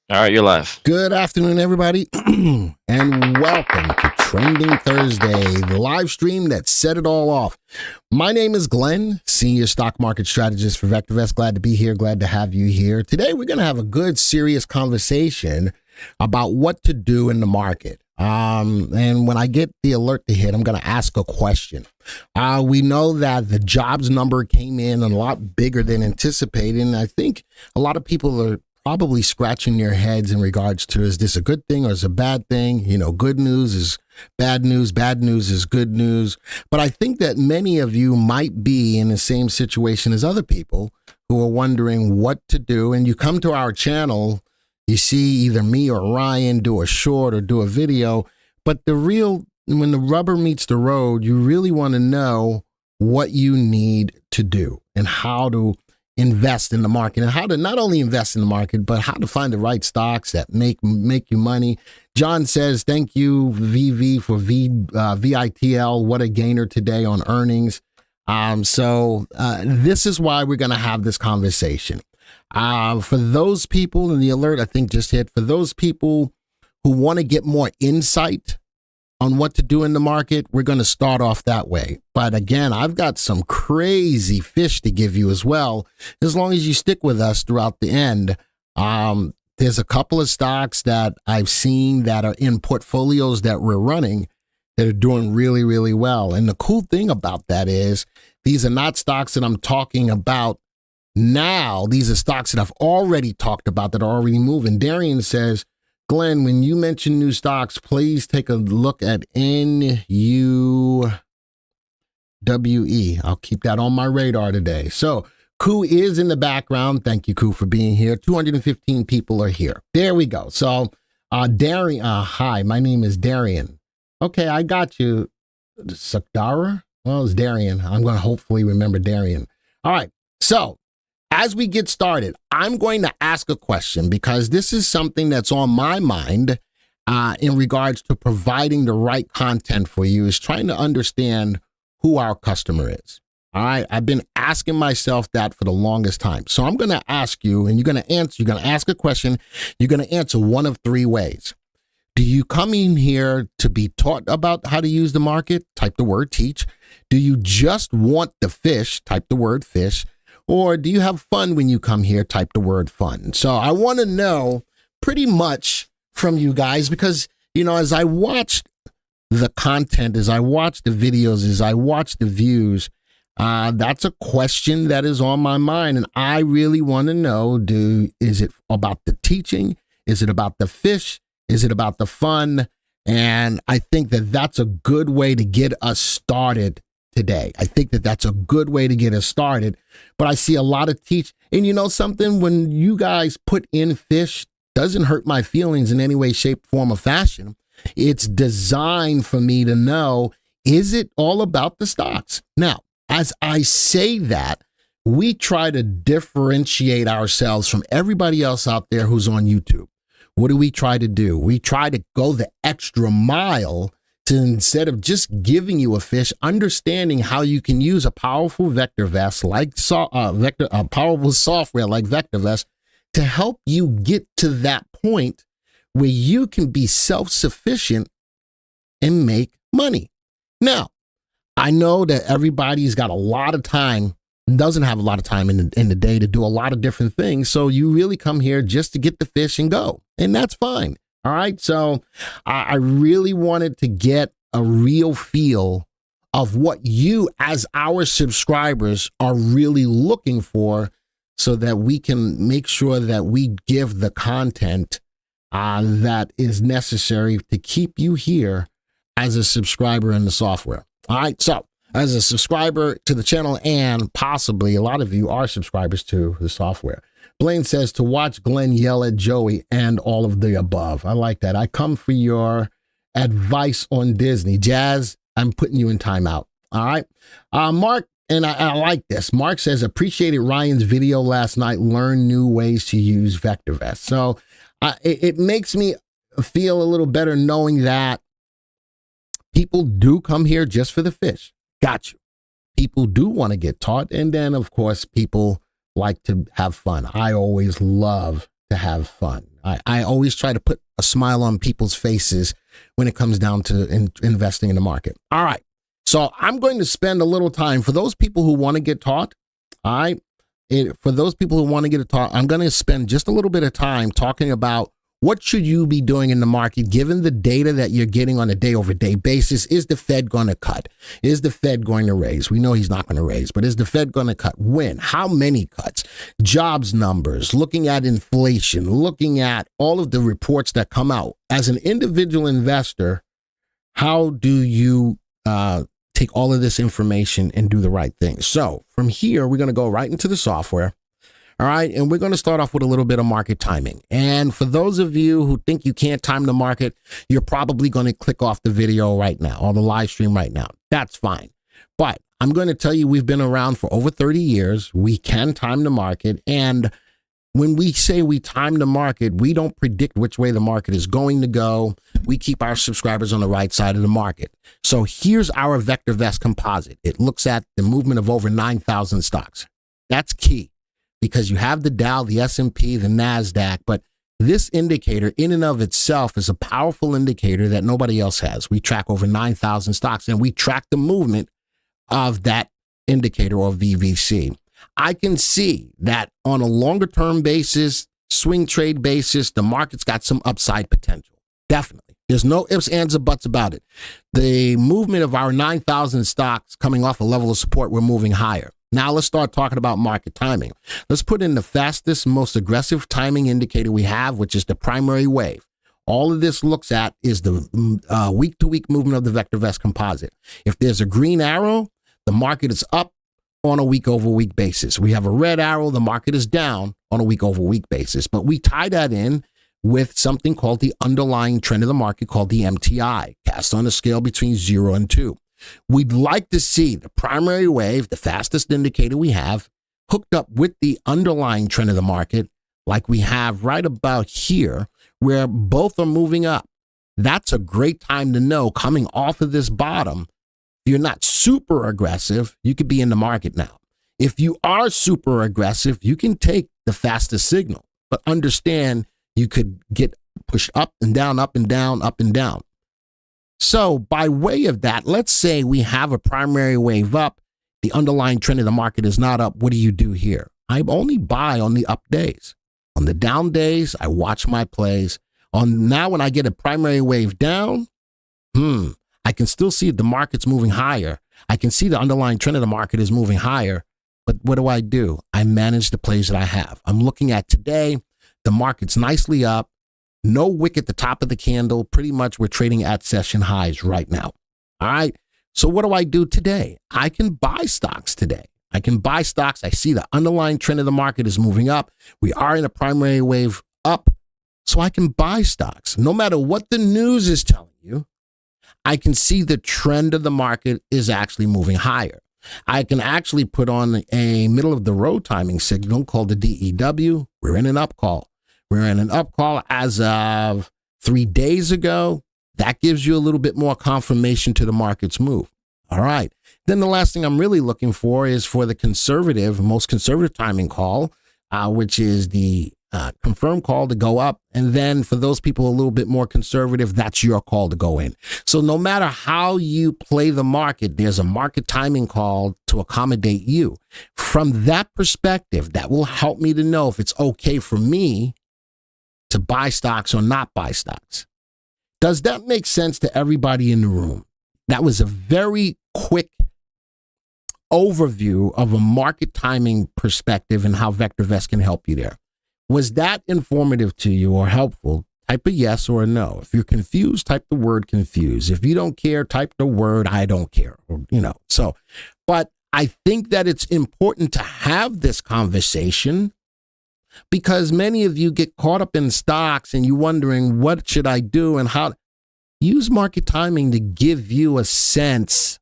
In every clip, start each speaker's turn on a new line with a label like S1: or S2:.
S1: All right, you're live.
S2: Good afternoon, everybody, and welcome to Trending Thursday, the live stream that set it all off. My name is Glenn, Senior Stock Market Strategist for VectorVest. Glad to be here. Glad to have you here. Today, we're going to have a good, serious conversation about what to do in the market. And when I get the alert to hit, I'm going to ask a question. We know that the jobs number came in a lot bigger than anticipated, and I think a lot of people are probably scratching their heads in regards to, is this a good thing or is it a bad thing? You know, good news is bad news is good news. But I think that many of you might be in the same situation as other people who are wondering what to do. And you come to our channel, you see either me or Ryan do a short or do a video. But when the rubber meets the road, you really want to know what you need to do and how to invest in the market, and how to not only invest in the market, but how to find the right stocks that make you money. John says, thank you, VV, for VITL. What a gainer today on earnings. So this is why we're going to have this conversation. For those people, in the alert I think just hit, for those people who want to get more insight on what to do in the market, we're going to start off that way. But again, I've got some crazy fish to give you as well, as long as you stick with us throughout the end. There's a couple of stocks that I've seen that are in portfolios that we're running that are doing really, really well. And the cool thing about that is these are not stocks that I'm talking about now. These are stocks that I've already talked about that are already moving. Darian says, Glenn, when you mention new stocks, please take a look at NUWE. I'll keep that on my radar today. So Ku is in the background. Thank you, Ku, for being here. 215 people are here. There we go. So Darian, hi, my name is Darian. Okay, I got you. Sakdara? Well, it's Darian. I'm going to hopefully remember Darian. All right, so as we get started, I'm going to ask a question because this is something that's on my mind in regards to providing the right content for you, is trying to understand who our customer is. All right. I've been asking myself that for the longest time. So I'm going to ask you, and you're going to answer, you're going to ask a question. You're going to answer one of three ways. Do you come in here to be taught about how to use the market? Type the word teach. Do you just want the fish? Type the word fish. Or do you have fun when you come here? Type the word fun. So I want to know pretty much from you guys because, you know, as I watched the content, as I watched the videos, as I watched the views, that's a question that is on my mind. And I really want to know, is it about the teaching? Is it about the fish? Is it about the fun? And I think that that's a good way to get us started today. I think that that's a good way to get us started. But I see a lot of and you know something, when you guys put in fish, doesn't hurt my feelings in any way, shape, form, or fashion. It's designed for me to know, is it all about the stocks? Now, as I say that, we try to differentiate ourselves from everybody else out there who's on YouTube. What do we try to do? We try to go the extra mile to, instead of just giving you a fish, understanding how you can use a powerful VectorVest powerful software like VectorVest to help you get to that point where you can be self-sufficient and make money. Now, I know that everybody's got a lot of time, doesn't have a lot of time in the day to do a lot of different things. So you really come here just to get the fish and go, and that's fine. All right. So I really wanted to get a real feel of what you as our subscribers are really looking for so that we can make sure that we give the content that is necessary to keep you here as a subscriber in the software. All right. So as a subscriber to the channel, and possibly a lot of you are subscribers to the software. Blaine says to watch Glenn yell at Joey and all of the above. I like that. I come for your advice on Disney. Jazz, I'm putting you in timeout. All right. Mark, and I like this. Mark says, appreciated Ryan's video last night. Learn new ways to use VectorVest. So it makes me feel a little better knowing that people do come here just for the fish. Got you. People do want to get taught. And then, of course, people like to have fun. I always love to have fun. I always try to put a smile on people's faces when it comes down to investing in the market. All right. So I'm going to spend a little time for those people who want to get taught. For those people who want to get taught, I'm going to spend just a little bit of time talking about what should you be doing in the market, given the data that you're getting on a day-over-day basis. Is the Fed going to cut? Is the Fed going to raise? We know he's not going to raise, but is the Fed going to cut? When? How many cuts? Jobs numbers, looking at inflation, looking at all of the reports that come out. As an individual investor, how do you take all of this information and do the right thing? So from here, we're going to go right into the software. All right. And we're going to start off with a little bit of market timing. And for those of you who think you can't time the market, you're probably going to click off the video right now or the live stream right now. That's fine. But I'm going to tell you, we've been around for over 30 years. We can time the market. And when we say we time the market, we don't predict which way the market is going to go. We keep our subscribers on the right side of the market. So here's our VectorVest composite. It looks at the movement of over 9,000 stocks. That's key, because you have the Dow, the S&P, the NASDAQ, but this indicator in and of itself is a powerful indicator that nobody else has. We track over 9,000 stocks, and we track the movement of that indicator, or VVC. I can see that on a longer term basis, swing trade basis, the market's got some upside potential. Definitely. There's no ifs, ands, or buts about it. The movement of our 9,000 stocks coming off a level of support, we're moving higher. Now let's start talking about market timing. Let's put in the fastest, most aggressive timing indicator we have, which is the primary wave. All of this looks at is the week-to-week movement of the VectorVest composite. If there's a green arrow, the market is up on a week-over-week basis. We have a red arrow, the market is down on a week-over-week basis. But we tie that in with something called the underlying trend of the market, called the MTI, cast on a scale between 0 and 2. We'd like to see the primary wave, the fastest indicator we have, hooked up with the underlying trend of the market, like we have right about here, where both are moving up. That's a great time to know, coming off of this bottom, if you're not super aggressive, you could be in the market now. If you are super aggressive, you can take the fastest signal, but understand you could get pushed up and down, up and down, up and down. So by way of that, let's say we have a primary wave up, the underlying trend of the market is not up. What do you do here? I only buy on the up days. On the down days, I watch my plays. Now when I get a primary wave down, I can still see the market's moving higher. I can see the underlying trend of the market is moving higher. But what do? I manage the plays that I have. I'm looking at today, the market's nicely up. No wick at the top of the candle. Pretty much we're trading at session highs right now. All right. So what do I do today? I can buy stocks today. I can buy stocks. I see the underlying trend of the market is moving up. We are in a primary wave up. So I can buy stocks. No matter what the news is telling you, I can see the trend of the market is actually moving higher. I can actually put on a middle of the road timing signal called the DEW. We're in an up call. We're in an up call as of 3 days ago. That gives you a little bit more confirmation to the market's move. All right. Then the last thing I'm really looking for is for the most conservative timing call, which is the confirmed call to go up. And then for those people a little bit more conservative, that's your call to go in. So no matter how you play the market, there's a market timing call to accommodate you. From that perspective, that will help me to know if it's okay for me to buy stocks or not buy stocks. Does that make sense to everybody in the room? That was a very quick overview of a market timing perspective and how VectorVest can help you there. Was that informative to you or helpful? Type a yes or a no. If you're confused, type the word confused. If you don't care, type the word I don't care. But I think that it's important to have this conversation because many of you get caught up in stocks and you're wondering, what should I do and how? Use market timing to give you a sense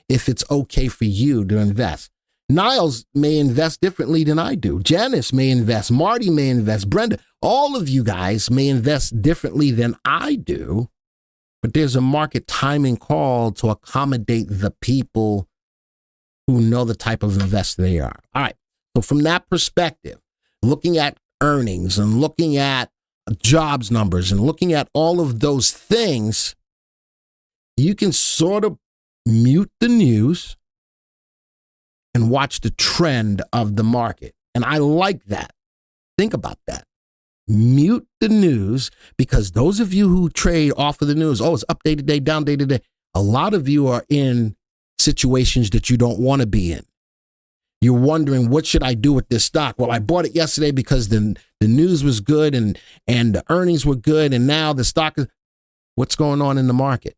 S2: if it's okay for you to invest. Niles may invest differently than I do. Janice may invest. Marty may invest. Brenda, all of you guys may invest differently than I do, but there's a market timing call to accommodate the people who know the type of investor they are. All right. So from that perspective, looking at earnings and looking at jobs numbers and looking at all of those things, you can sort of mute the news and watch the trend of the market. And I like that. Think about that. Mute the news, because those of you who trade off of the news, oh, it's up day to day, down day to day. A lot of you are in situations that you don't want to be in. You're wondering, what should I do with this stock? Well, I bought it yesterday because the news was good and the earnings were good. And now the stock is, what's going on in the market?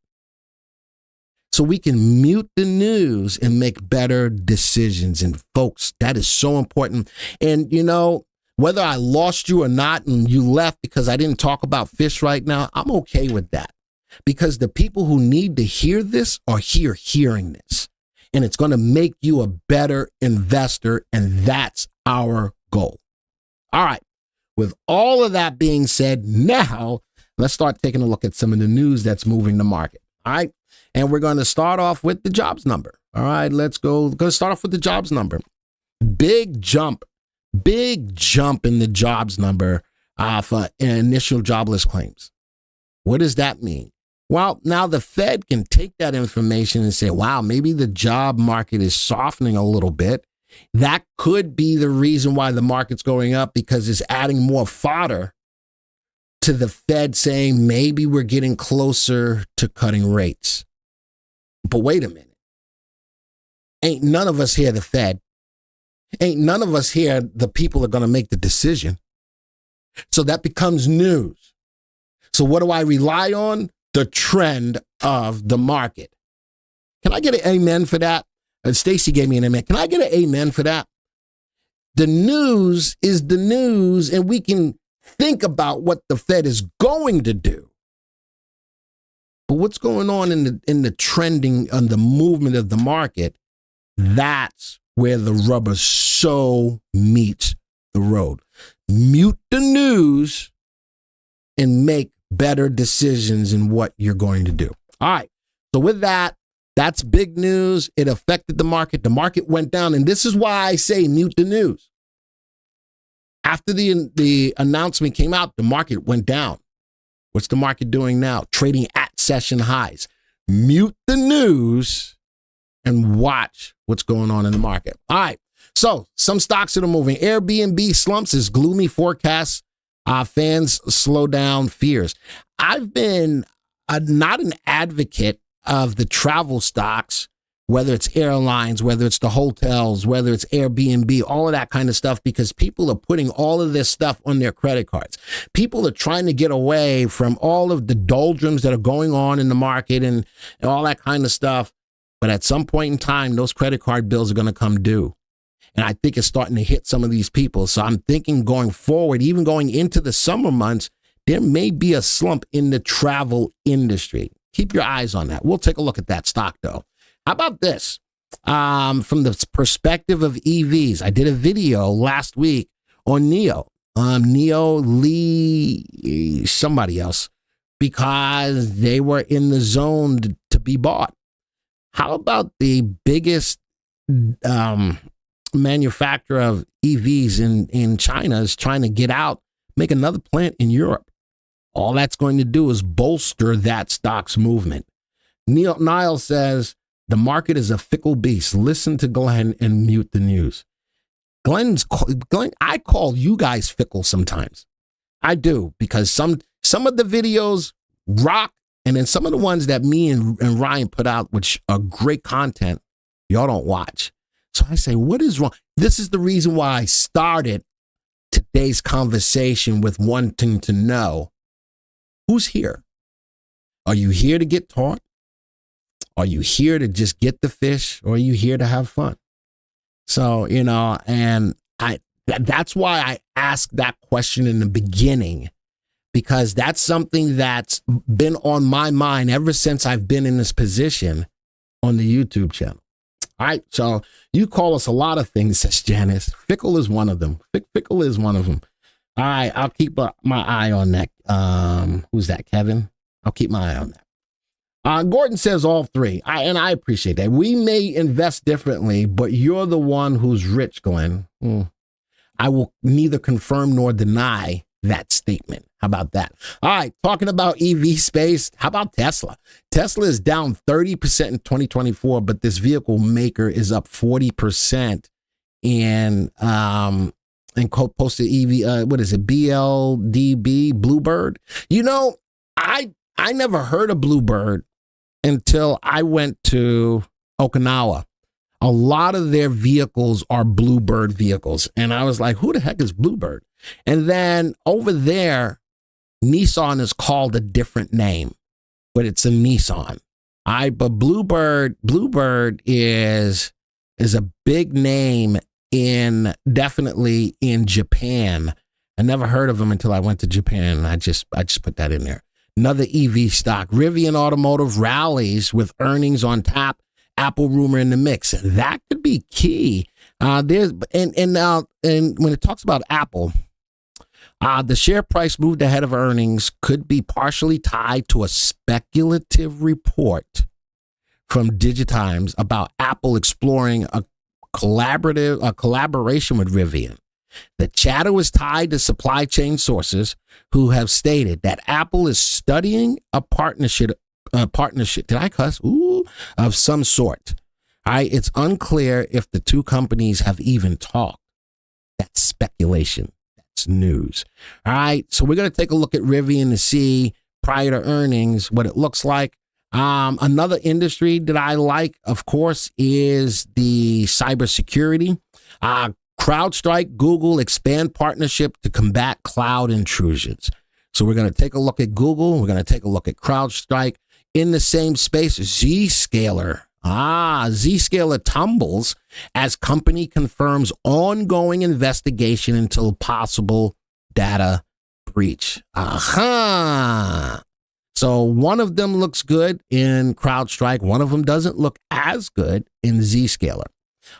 S2: So we can mute the news and make better decisions. And folks, that is so important. And you know, whether I lost you or not and you left because I didn't talk about fish right now, I'm okay with that. Because the people who need to hear this are hearing this. And it's going to make you a better investor. And that's our goal. All right. With all of that being said, now let's start taking a look at some of the news that's moving the market. All right. And we're going to start off with the jobs number. All right. Let's go. Going to start off with the jobs number. Big jump in the jobs number for initial jobless claims. What does that mean? Well, now the Fed can take that information and say, wow, maybe the job market is softening a little bit. That could be the reason why the market's going up, because it's adding more fodder to the Fed saying maybe we're getting closer to cutting rates. But wait a minute. Ain't none of us here the Fed. Ain't none of us here the people that are going to make the decision. So that becomes news. So what do I rely on? The trend of the market. Can I get an amen for that? Stacy gave me an amen. Can I get an amen for that? The news is the news, and we can think about what the Fed is going to do. But what's going on in the trending and the movement of the market, that's where the rubber so meets the road. Mute the news and make better decisions in what you're going to do. All right. So with that, that's big news. It affected the market. The market went down. And this is why I say mute the news. After the announcement came out, the market went down. What's the market doing now? Trading at session highs. Mute the news and watch what's going on in the market. All right. So some stocks that are moving. Airbnb slumps as gloomy forecasts. Fans slow down fears. I've been not an advocate of the travel stocks, whether it's airlines, whether it's the hotels, whether it's Airbnb, all of that kind of stuff, because people are putting all of this stuff on their credit cards. People are trying to get away from all of the doldrums that are going on in the market and all that kind of stuff. But at some point in time, those credit card bills are going to come due. And I think it's starting to hit some of these people. So I'm thinking going forward, even going into the summer months, there may be a slump in the travel industry. Keep your eyes on that. We'll take a look at that stock, though. How about this? From the perspective of EVs, I did a video last week on NIO. NIO, Lee, somebody else, because they were in the zone to be bought. How about the biggest manufacturer of EVs in China is trying to get out, make another plant in Europe? All that's going to do is bolster that stock's movement. Niall says, the market is a fickle beast. Listen to Glenn and mute the news. Glenn, I call you guys fickle sometimes. I do, because some of the videos rock, and then some of the ones that me and Ryan put out, which are great content, y'all don't watch. So I say, what is wrong? This is the reason why I started today's conversation with wanting to know who's here. Are you here to get taught? Are you here to just get the fish, or are you here to have fun? So, you know, and that's why I asked that question in the beginning, because that's something that's been on my mind ever since I've been in this position on the YouTube channel. All right, so you call us a lot of things, says Janice. Fickle is one of them. Fickle is one of them. All right, I'll keep my eye on that. Who's that, Kevin? I'll keep my eye on that. Gordon says all three, and I appreciate that. We may invest differently, but you're the one who's rich, Glenn. I will neither confirm nor deny that statement. How about that? All right, talking about EV space, how about Tesla? Tesla is down 30% in 2024, but this vehicle maker is up 40% in posted EV, what is it, BLDB, Bluebird? You know, I never heard of Bluebird until I went to Okinawa. A lot of their vehicles are Bluebird vehicles. And I was like, who the heck is Bluebird? And then over there, Nissan is called a different name, but it's a Nissan. But Bluebird is a big name definitely in Japan. I never heard of them until I went to Japan. I just put that in there. Another EV stock. Rivian Automotive rallies with earnings on tap. Apple rumor in the mix. That could be key. And when it talks about Apple, the share price moved ahead of earnings could be partially tied to a speculative report from Digitimes about Apple exploring a collaboration with Rivian. The chatter was tied to supply chain sources who have stated that Apple is studying a partnership. Did I cuss? Ooh, of some sort. All right. It's unclear if the two companies have even talked. That's speculation. That's news. All right. So we're going to take a look at Rivian to see prior to earnings what it looks like. Another industry that I like, of course, is the cybersecurity. CrowdStrike, Google expand partnership to combat cloud intrusions. So we're going to take a look at Google. We're going to take a look at CrowdStrike. In the same space, Zscaler. Zscaler tumbles as company confirms ongoing investigation into possible data breach. So one of them looks good in CrowdStrike. One of them doesn't look as good in Zscaler.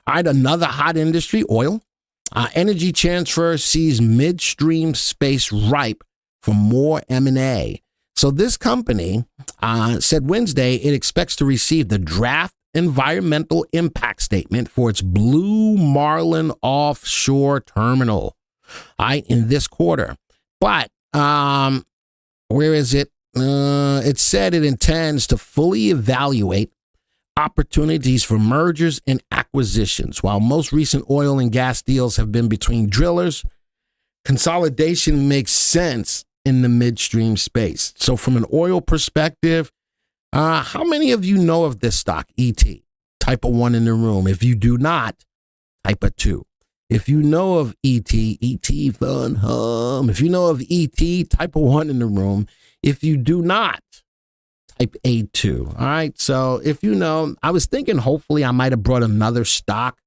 S2: All right, another hot industry, oil. Energy Transfer sees midstream space ripe for more M&A. So this company said Wednesday it expects to receive the draft environmental impact statement for its Blue Marlin offshore terminal in this quarter. But where is it? It said it intends to fully evaluate opportunities for mergers and acquisitions. While most recent oil and gas deals have been between drillers, consolidation makes sense in the midstream space. So from an oil perspective, how many of you know of this stock, ET? Type a 1 in the room. If you do not, type a 2. If you know of ET fun hum. If you know of ET, type a 1 in the room. If you do not, type a 2. All right. So if you know, I was thinking hopefully I might have brought another stock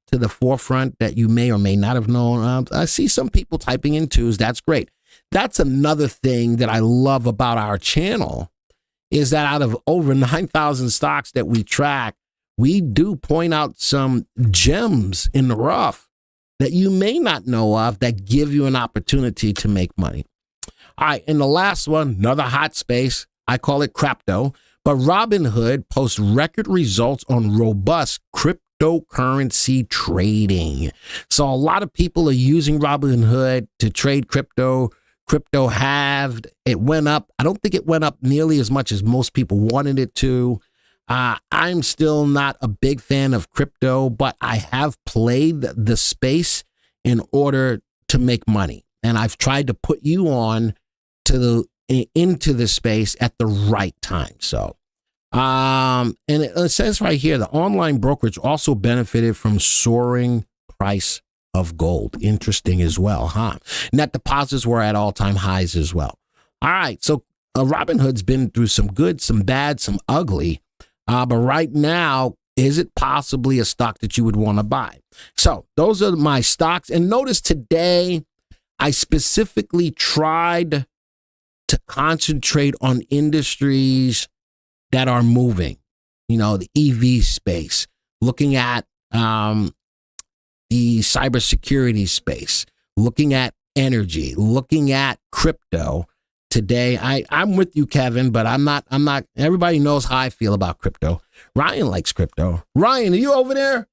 S2: to the forefront that you may or may not have known. I see some people typing in 2s. That's great. That's another thing that I love about our channel is that out of over 9,000 stocks that we track, we do point out some gems in the rough that you may not know of that give you an opportunity to make money. All right. And the last one, another hot space. I call it crypto, but Robinhood posts record results on robust cryptocurrency trading. So a lot of people are using Robinhood to trade crypto. Crypto halved. It went up. I don't think it went up nearly as much as most people wanted it to. I'm still not a big fan of crypto, but I have played the space in order to make money. And I've tried to put you on into the space at the right time. So, and it says right here, the online brokerage also benefited from soaring price of gold. Interesting as well, huh? Net deposits were at all-time highs as well. All right, so Robinhood's been through some good, some bad, some ugly. But right now, is it possibly a stock that you would want to buy? So those are my stocks. And notice today, I specifically tried to concentrate on industries that are moving, you know, the EV space, looking at the cybersecurity space, looking at energy, looking at crypto. Today, I'm with you, Kevin, but I'm not, everybody knows how I feel about crypto. Ryan likes crypto. Ryan, are you over there?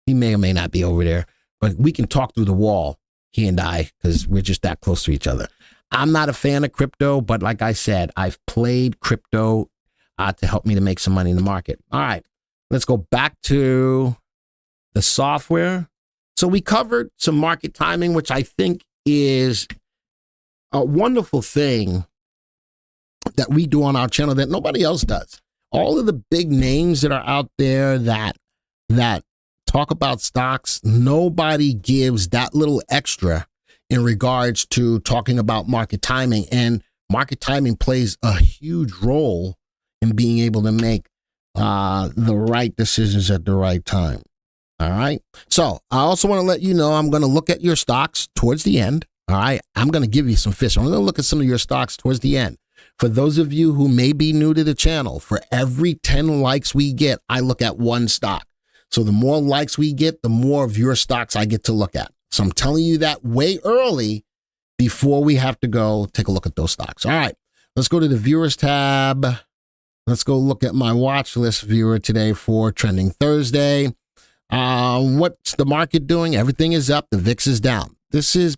S2: He may or may not be over there. but we can talk through the wall, he and I, because we're just that close to each other. I'm not a fan of crypto, but like I said, I've played crypto to help me to make some money in the market. All right, let's go back to the software. So we covered some market timing, which I think is a wonderful thing that we do on our channel that nobody else does. All of the big names that are out there that talk about stocks, nobody gives that little extra in regards to talking about market timing. And market timing plays a huge role in being able to make the right decisions at the right time. All right. So I also want to let you know I'm going to look at your stocks towards the end. All right. I'm going to give you some fish. I'm going to look at some of your stocks towards the end. For those of you who may be new to the channel, for every 10 likes we get, I look at one stock. So the more likes we get, the more of your stocks I get to look at. So I'm telling you that way early before we have to go take a look at those stocks. All right, let's go to the viewers tab. Let's go look at my watch list viewer today for Trending Thursday. What's the market doing? Everything is up. The VIX is down.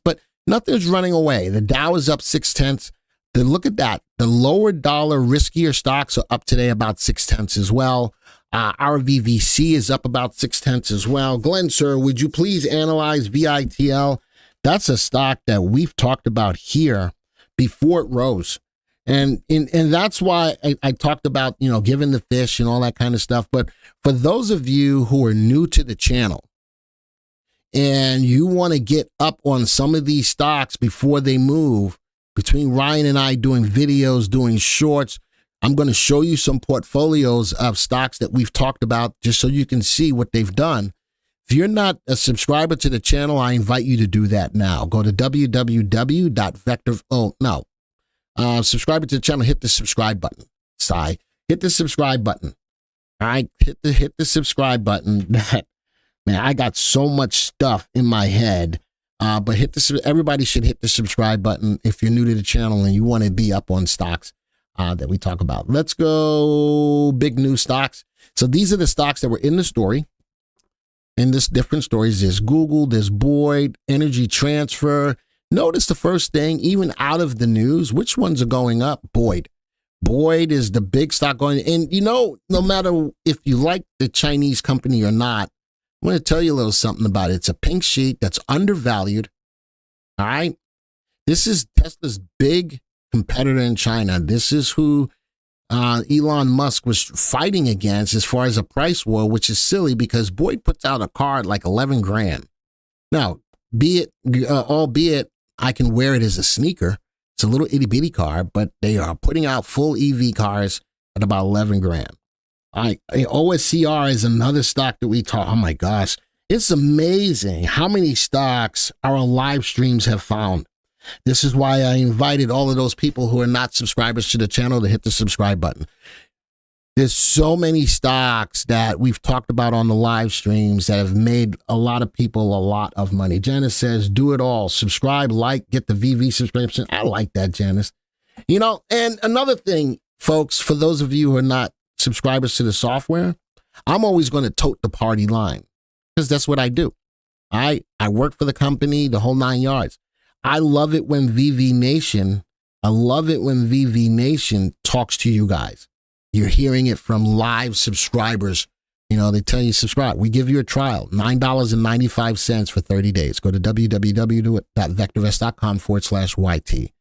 S2: But nothing's running away. The Dow is up 0.6. Look at that. The lower dollar, riskier stocks are up today about 0.6 as well. Our VVC is up about 0.6 as well. Glenn, sir, would you please analyze VITL? That's a stock that we've talked about here before it rose. And that's why I talked about, giving the fish and all that kind of stuff. But for those of you who are new to the channel and you want to get up on some of these stocks before they move, between Ryan and I doing videos, doing shorts, I'm going to show you some portfolios of stocks that we've talked about just so you can see what they've done. If you're not a subscriber to the channel, I invite you to do that now. Go to subscribe to the channel, hit the subscribe button. Hit the subscribe button. All right, hit the subscribe button. Man, I got so much stuff in my head. But everybody should hit the subscribe button if you're new to the channel and you want to be up on stocks that we talk about. Let's go big new stocks. So these are the stocks that were in the story. In this different stories, there's Google, there's Boyd, Energy Transfer. Notice the first thing, even out of the news, which ones are going up? Boyd. Boyd is the big stock going. And no matter if you like the Chinese company or not, I'm going to tell you a little something about it. It's a pink sheet that's undervalued. All right. This is Tesla's big competitor in China. This is who Elon Musk was fighting against as far as a price war, which is silly because Boyd puts out a car at like 11 grand. Now, albeit I can wear it as a sneaker. It's a little itty bitty car, but they are putting out full EV cars at about 11 grand. OSCR is another stock that we talk. Oh my gosh. It's amazing how many stocks our live streams have found. This is why I invited all of those people who are not subscribers to the channel to hit the subscribe button. There's so many stocks that we've talked about on the live streams that have made a lot of people a lot of money. Janice says, do it all. Subscribe, like, get the VV subscription. I like that, Janice. And another thing, folks, for those of you who are not subscribers to the software, I'm always going to tote the party line because that's what I do. I work for the company, the whole 9 yards. I love it when VV Nation talks to you guys. You're hearing it from live subscribers. They tell you subscribe. We give you a trial, $9.95 for 30 days. Go to www.vectorvest.com/YT.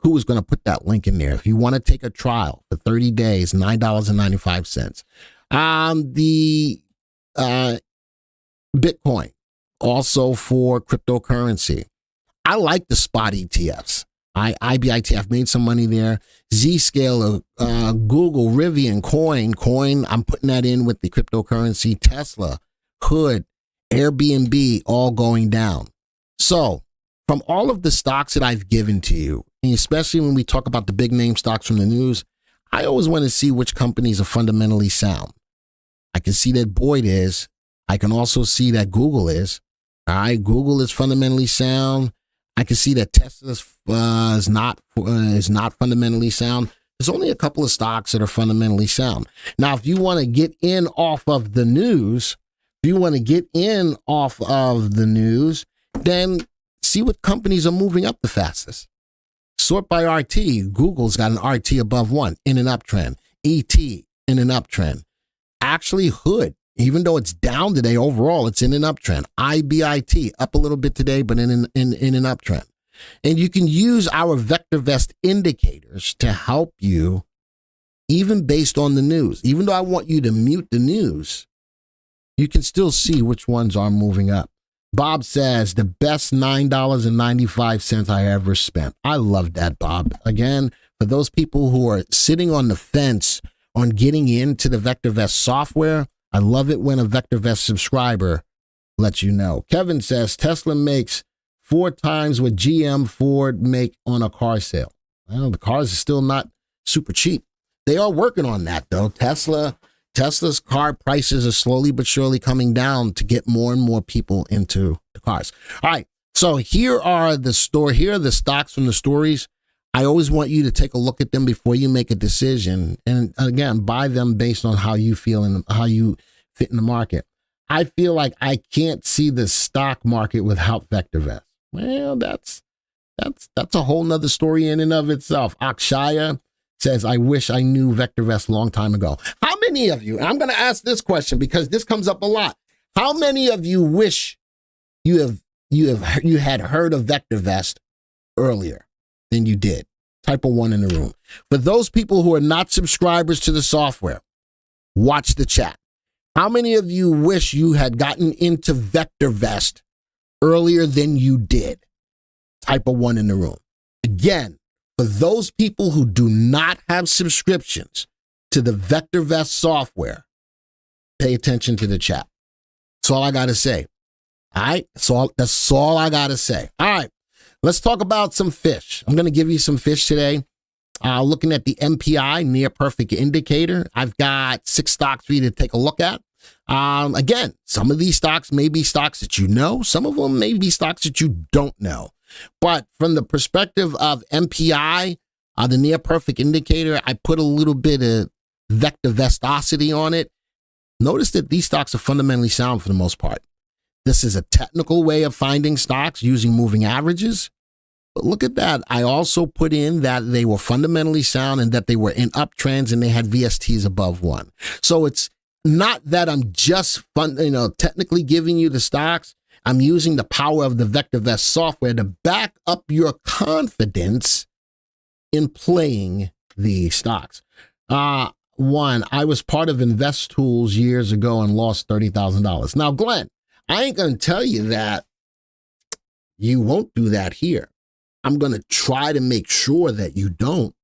S2: Who is going to put that link in there? If you want to take a trial for 30 days, $9.95. The Bitcoin, also for cryptocurrency. I like the spot ETFs. IBIT, I've made some money there. Zscaler, Google, Rivian, Coin, I'm putting that in with the cryptocurrency. Tesla, Hood, Airbnb, all going down. So from all of the stocks that I've given to you, and especially when we talk about the big name stocks from the news, I always want to see which companies are fundamentally sound. I can see that Boyd is. I can also see that Google is. All right, Google is fundamentally sound. I can see that Tesla is not fundamentally sound. There's only a couple of stocks that are fundamentally sound. Now, if you want to get in off of the news, If you want to get in off of the news, then see what companies are moving up the fastest. Sort by RT. Google's got an RT above 1 in an uptrend. ET in an uptrend. Actually, Hood, even though it's down today overall, it's in an uptrend. IBIT up a little bit today, but in an uptrend. And you can use our VectorVest indicators to help you, even based on the news. Even though I want you to mute the news, you can still see which ones are moving up. Bob says, the best $9.95 I ever spent. I love that, Bob. Again, for those people who are sitting on the fence on getting into the VectorVest software, I love it when a VectorVest subscriber lets you know. Kevin says, Tesla makes 4 times what GM Ford make on a car sale. Well, the cars are still not super cheap. They are working on that, though. Tesla's car prices are slowly but surely coming down to get more and more people into the cars. All right. So here are the stocks from the stories. I always want you to take a look at them before you make a decision. And again, buy them based on how you feel and how you fit in the market. I feel like I can't see the stock market without VectorVest. Well, that's a whole nother story in and of itself. Akshaya says, I wish I knew VectorVest a long time ago. How many of you, and I'm going to ask this question because this comes up a lot. How many of you wish you had heard of VectorVest earlier than you did? Type a 1 in the room. For those people who are not subscribers to the software, watch the chat. How many of you wish you had gotten into VectorVest earlier than you did? Type a 1 in the room. Again, for those people who do not have subscriptions to the VectorVest software, pay attention to the chat. That's all I got to say. All right? That's all I got to say. All right. Let's talk about some fish. I'm going to give you some fish today. Looking at the MPI, near perfect indicator. I've got 6 stocks for you to take a look at. Again, some of these stocks may be stocks that you know. Some of them may be stocks that you don't know. But from the perspective of MPI, the near perfect indicator, I put a little bit of VectorVestosity on it. Notice that these stocks are fundamentally sound for the most part. This is a technical way of finding stocks using moving averages. But look at that. I also put in that they were fundamentally sound and that they were in uptrends and they had VSTs above 1. So it's not that I'm just technically giving you the stocks. I'm using the power of the VectorVest software to back up your confidence in playing the stocks. One, I was part of Invest Tools years ago and lost $30,000. Now, Glenn, I ain't going to tell you that you won't do that here. I'm going to try to make sure that you don't.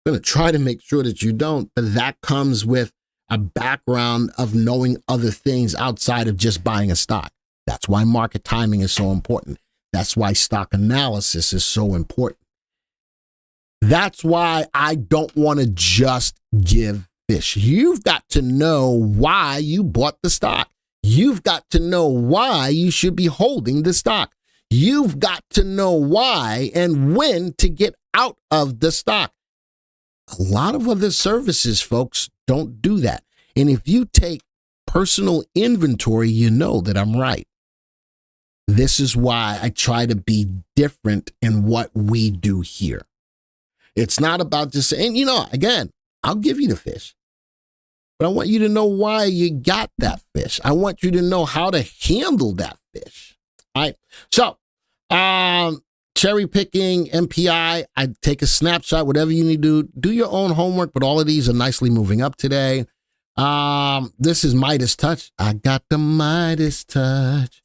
S2: I'm going to try to make sure that you don't, but that comes with a background of knowing other things outside of just buying a stock. That's why market timing is so important. That's why stock analysis is so important. That's why I don't want to just give fish. You've got to know why you bought the stock. You've got to know why you should be holding the stock. You've got to know why and when to get out of the stock. A lot of other services, folks, don't do that. And if you take personal inventory, you know that I'm right. This is why I try to be different in what we do here. It's not about just saying, again, I'll give you the fish, but I want you to know why you got that fish. I want you to know how to handle that fish. All right. So, cherry picking, MPI, I take a snapshot, whatever you need to do your own homework, but all of these are nicely moving up today. This is Midas Touch. I got the Midas Touch.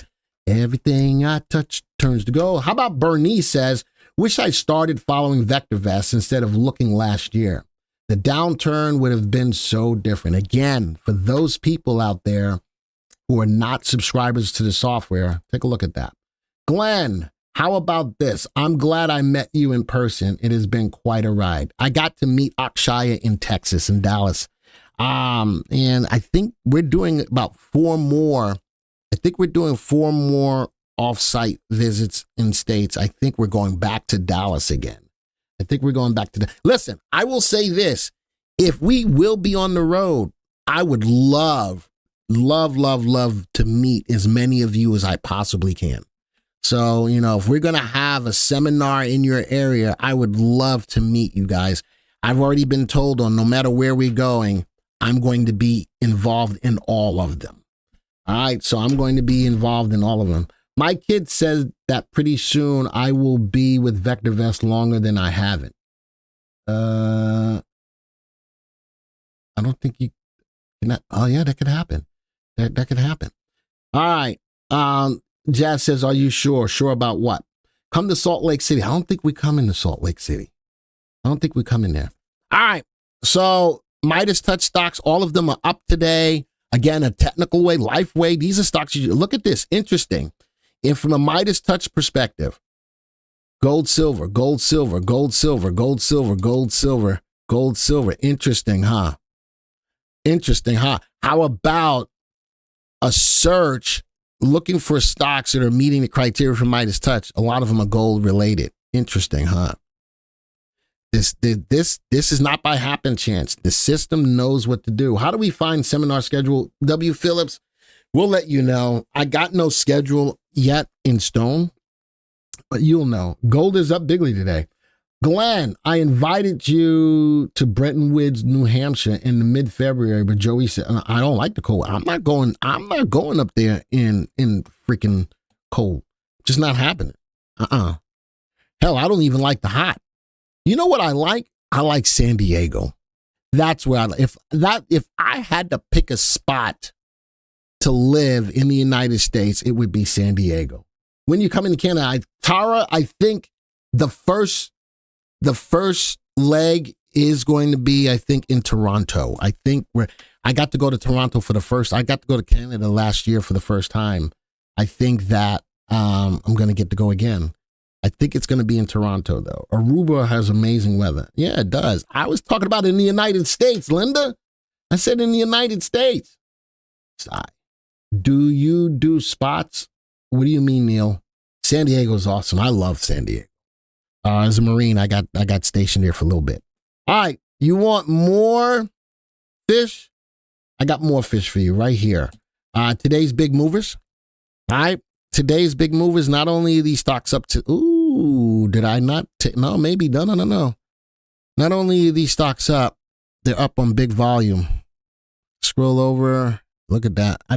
S2: Everything I touch turns to gold. How about Bernice says, wish I started following VectorVest instead of looking last year. The downturn would have been so different. Again, for those people out there who are not subscribers to the software, take a look at that. Glenn, how about this? I'm glad I met you in person. It has been quite a ride. I got to meet Akshaya in Texas, in Dallas. And I think we're doing about 4 more. I think we're doing 4 more off-site visits in states. I think we're going back to Dallas again. Listen, I will say this. If we will be on the road, I would love love, love, love to meet as many of you as I possibly can. So, if we're going to have a seminar in your area, I would love to meet you guys. I've already been told on no matter where we're going, I'm going to be involved in all of them. All right. So I'm going to be involved in all of them. My kid says that pretty soon I will be with VectorVest longer than I haven't. I don't think you can. Oh yeah, that could happen. That could happen. All right. Jazz says, are you sure? Sure about what? Come to Salt Lake City. I don't think we come into Salt Lake City. I don't think we come in there. All right. So Midas Touch stocks, all of them are up today. Again, a technical way, life way. These are stocks. Look at this. Interesting. And from a Midas Touch perspective, gold, silver, gold, silver, gold, silver, gold, silver, gold, silver, gold, silver. Interesting, huh? Interesting, huh? How about a search looking for stocks that are meeting the criteria for Midas Touch? A lot of them are gold related. Interesting, huh? This is not by happen chance. The system knows what to do. How do we find seminar schedule? W. Phillips, we'll let you know. I got no schedule yet in stone, but you'll know. Gold is up bigly today. Glenn, I invited you to Bretton Woods, New Hampshire in the mid-February, but Joey said, I don't like the cold. I'm not going up there in freaking cold. Just not happening. Hell, I don't even like the hot. You know what I like? I like San Diego. That's where if I had to pick a spot to live in the United States, it would be San Diego. When you come into Canada, Tara, I think the first leg is going to be, I think, in Toronto. I think I got to go to Toronto I got to go to Canada last year for the first time. I think that I'm going to get to go again. I think it's going to be in Toronto, though. Aruba has amazing weather. Yeah, it does. I was talking about in the United States, Linda. I said in the United States. Do you do spots? What do you mean, Neil? San Diego's awesome. I love San Diego. As a Marine, I got stationed there for a little bit. All right. You want more fish? I got more fish for you right here. Today's big movers. All right. Today's big movers, not only are these stocks up to, did I not? No, maybe. No. Not only are these stocks up, they're up on big volume. Scroll over. Look at that. I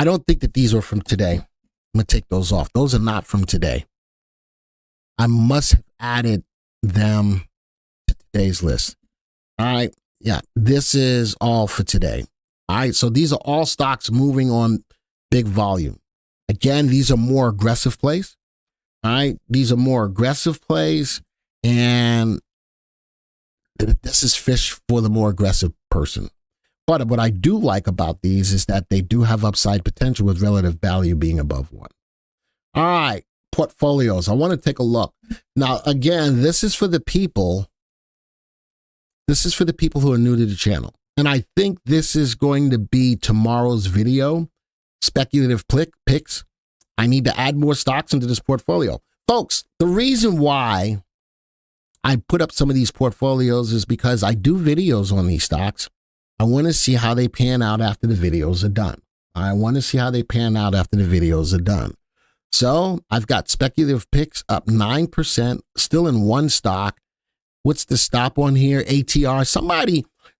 S2: don't think that these are from today. I'm going to take those off. Those are not from today. I must have added them to today's list. All right. Yeah, this is all for today. All right. So these are all stocks moving on big volume. Again, these are more aggressive plays. All right. These are more aggressive plays. And this is fish for the more aggressive person. But what I do like about these is that they do have upside potential with relative value being above one. All right. Portfolios. I want to take a look. Now, again, this is for the people. This is for the people who are new to the channel. And I think this is going to be tomorrow's video. Speculative picks. I need to add more stocks into this portfolio. Folks, the reason why I put up some of these portfolios is because I do videos on these stocks. I want to see how they pan out after the videos are done. So I've got speculative picks up 9%, still in one stock. What's the stop on here? ATR.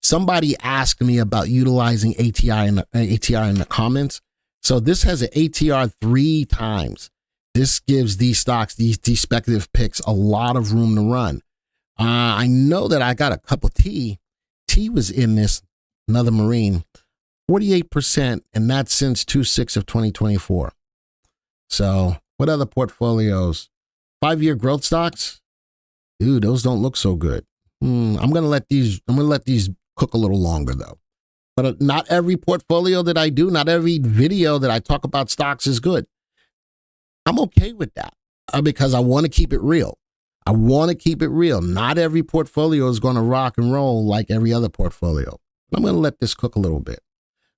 S2: Somebody asked me about utilizing ATR in the comments. So this has an ATR 3 times. This gives these stocks, these speculative picks, a lot of room to run. I know that I got a couple T. T was in this, another Marine, 48%, and that's since 2/6 of 2024. So what other portfolios? 5-year growth stocks? Dude, those don't look so good. I'm gonna let these cook a little longer though. But not every portfolio that I do, not every video that I talk about stocks is good. I'm okay with that because I want to keep it real. Not every portfolio is going to rock and roll like every other portfolio. I'm going to let this cook a little bit.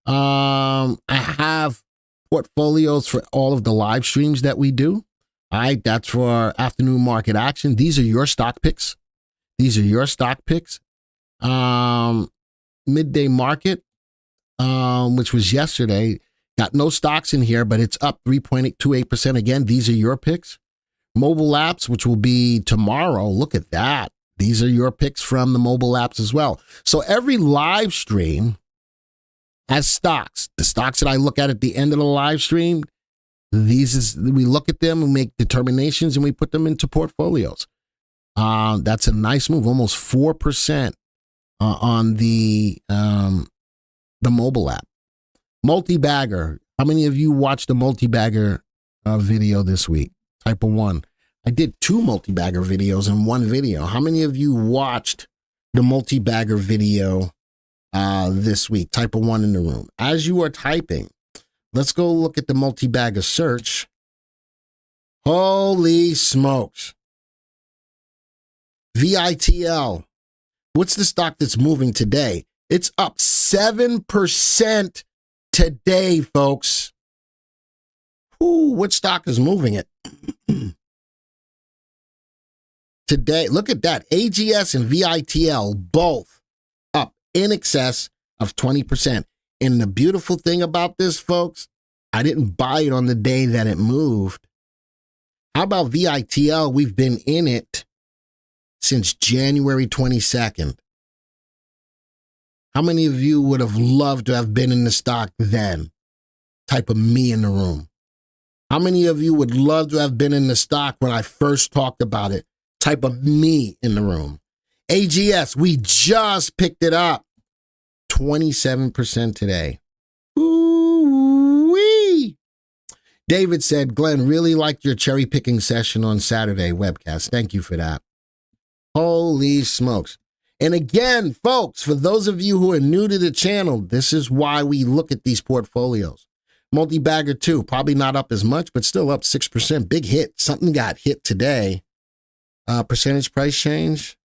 S2: I have portfolios for all of the live streams that we do. All right, that's for afternoon market action. These are your stock picks. Midday market. which was yesterday. Got no stocks in here, but it's up 3.28%. Again, these are your picks. Mobile apps, which will be tomorrow. Look at that. These are your picks from the mobile apps as well. So every live stream has stocks. The stocks that I look at the end of the live stream, we look at them and make determinations and we put them into portfolios. That's a nice move, almost 4% on the mobile app. Multi-bagger. How many of you watched the multi-bagger video this week? Type of 1. I did 2 multi-bagger videos in one video. How many of you watched the multi-bagger video this week? Type of 1 in the room. As you are typing, let's go look at the multi-bagger search. Holy smokes. VITL. What's the stock that's moving today? It's up 7% today, folks. Ooh, what stock is moving it? Today, look at that. AGS and VITL both up in excess of 20%. And the beautiful thing about this, folks, I didn't buy it on the day that it moved. How about VITL? We've been in it since January 22nd. How many of you would have loved to have been in the stock then? Type of me in the room. How many of you would love to have been in the stock when I first talked about it? Type of me in the room. AGS, we just picked it up. 27% today. Ooh-wee. David said, Glenn, really liked your cherry picking session on Saturday webcast. Thank you for that. Holy smokes. And again, folks, for those of you who are new to the channel, this is why we look at these portfolios. Multi-bagger 2, probably not up as much, but still up 6%. Big hit. Something got hit today. Percentage price change.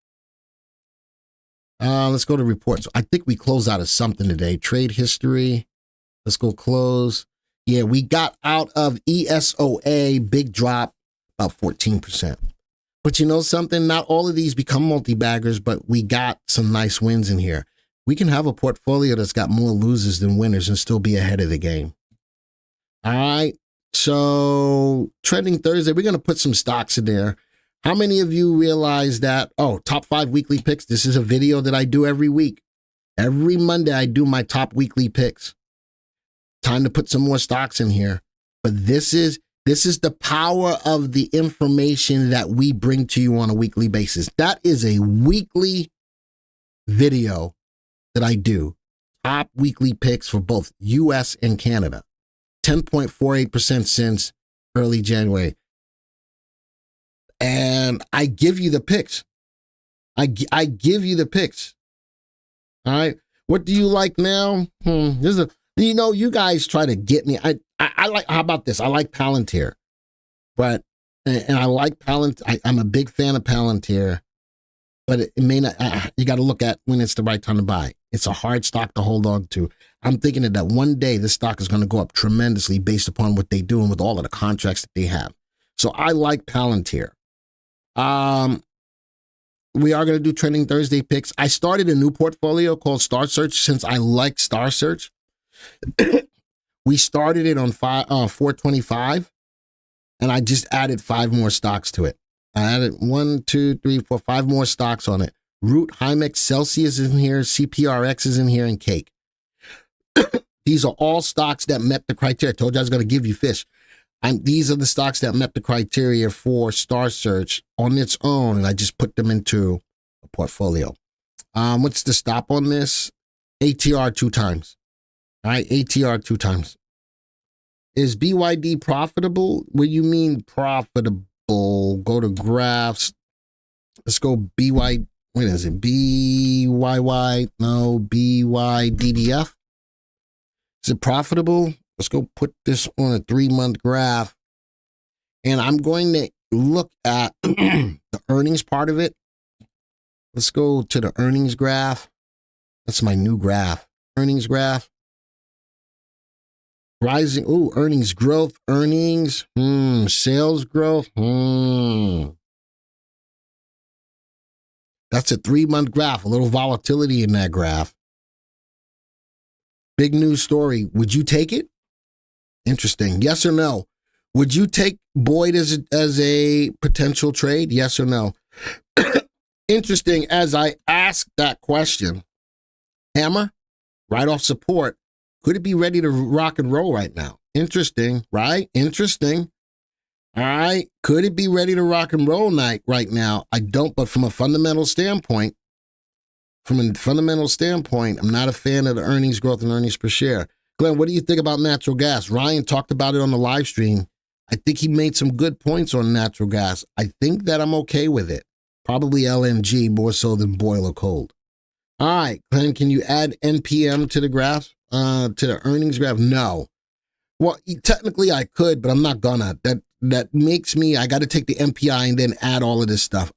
S2: Let's go to reports. I think we closed out of something today. Trade history. Let's go close. Yeah, we got out of ESOA. Big drop, about 14%. But you know something? Not all of these become multi-baggers, but we got some nice wins in here. We can have a portfolio that's got more losers than winners and still be ahead of the game. All right. So trending Thursday, we're going to put some stocks in there. How many of you realize that, top 5 weekly picks? This is a video that I do every week. Every Monday, I do my top weekly picks. Time to put some more stocks in here. But this is the power of the information that we bring to you on a weekly basis. That is a weekly video that I do. Top weekly picks for both US and Canada. 10.48% since early January. And I give you the picks. I give you the picks. All right. What do you like now? You guys try to get me. I like, how about this? I like Palantir, and I like Palantir. I'm a big fan of Palantir, but it may not, you got to look at when it's the right time to buy. It's a hard stock to hold on to. I'm thinking that one day this stock is going to go up tremendously based upon what they do and with all of the contracts that they have. So I like Palantir. We are going to do trending Thursday picks. I started a new portfolio called Star Search since I like Star Search. We started it on 425, and I just added 5 more stocks to it. I added 5 more stocks on it. Root, Hymex, Celsius is in here, CPRX is in here, and Cake. These are all stocks that met the criteria. I told you I was going to give you fish. These are the stocks that met the criteria for Star Search on its own, and I just put them into a portfolio. What's the stop on this? ATR 2 times. All right, ATR 2 times. Is BYD profitable? What do you mean profitable? Go to graphs. Let's go BY. What is it? BYY? No, BYDDF. Is it profitable? Let's go put this on a 3-month graph. And I'm going to look at the earnings part of it. Let's go to the earnings graph. That's my new graph. Earnings graph. Rising, earnings growth, sales growth, That's a 3-month graph, a little volatility in that graph. Big news story. Would you take it? Interesting. Yes or no? Would you take Boyd as a potential trade? Yes or no? Interesting. As I ask that question, Hammer, right off support, could it be ready to rock and roll right now? Interesting, right? Interesting. All right. Could it be ready to rock and roll right now? I don't, but from a fundamental standpoint, I'm not a fan of the earnings growth and earnings per share. Glenn, what do you think about natural gas? Ryan talked about it on the live stream. I think he made some good points on natural gas. I think that I'm okay with it. Probably LNG more so than boiler cold. All right, Glenn, can you add NPM to the graph, to the earnings graph? No. Well, technically I could, but I'm not gonna. That makes me, I got to take the MPI and then add all of this stuff.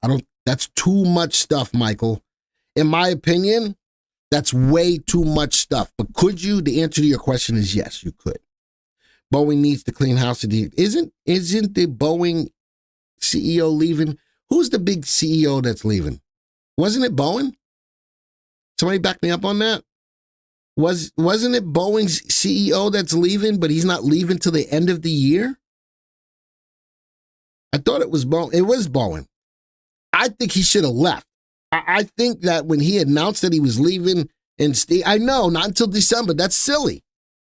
S2: That's too much stuff, Michael. In my opinion, that's way too much stuff. But could you? The answer to your question is yes, you could. Boeing needs to clean house. Isn't the Boeing CEO leaving? Who's the big CEO that's leaving? Wasn't it Boeing? Somebody back me up on that. Wasn't it Boeing's CEO that's leaving, but he's not leaving till the end of the year? I thought it was Boeing. It was Boeing. I think he should have left. I think that when he announced that he was leaving I know, not until December. That's silly.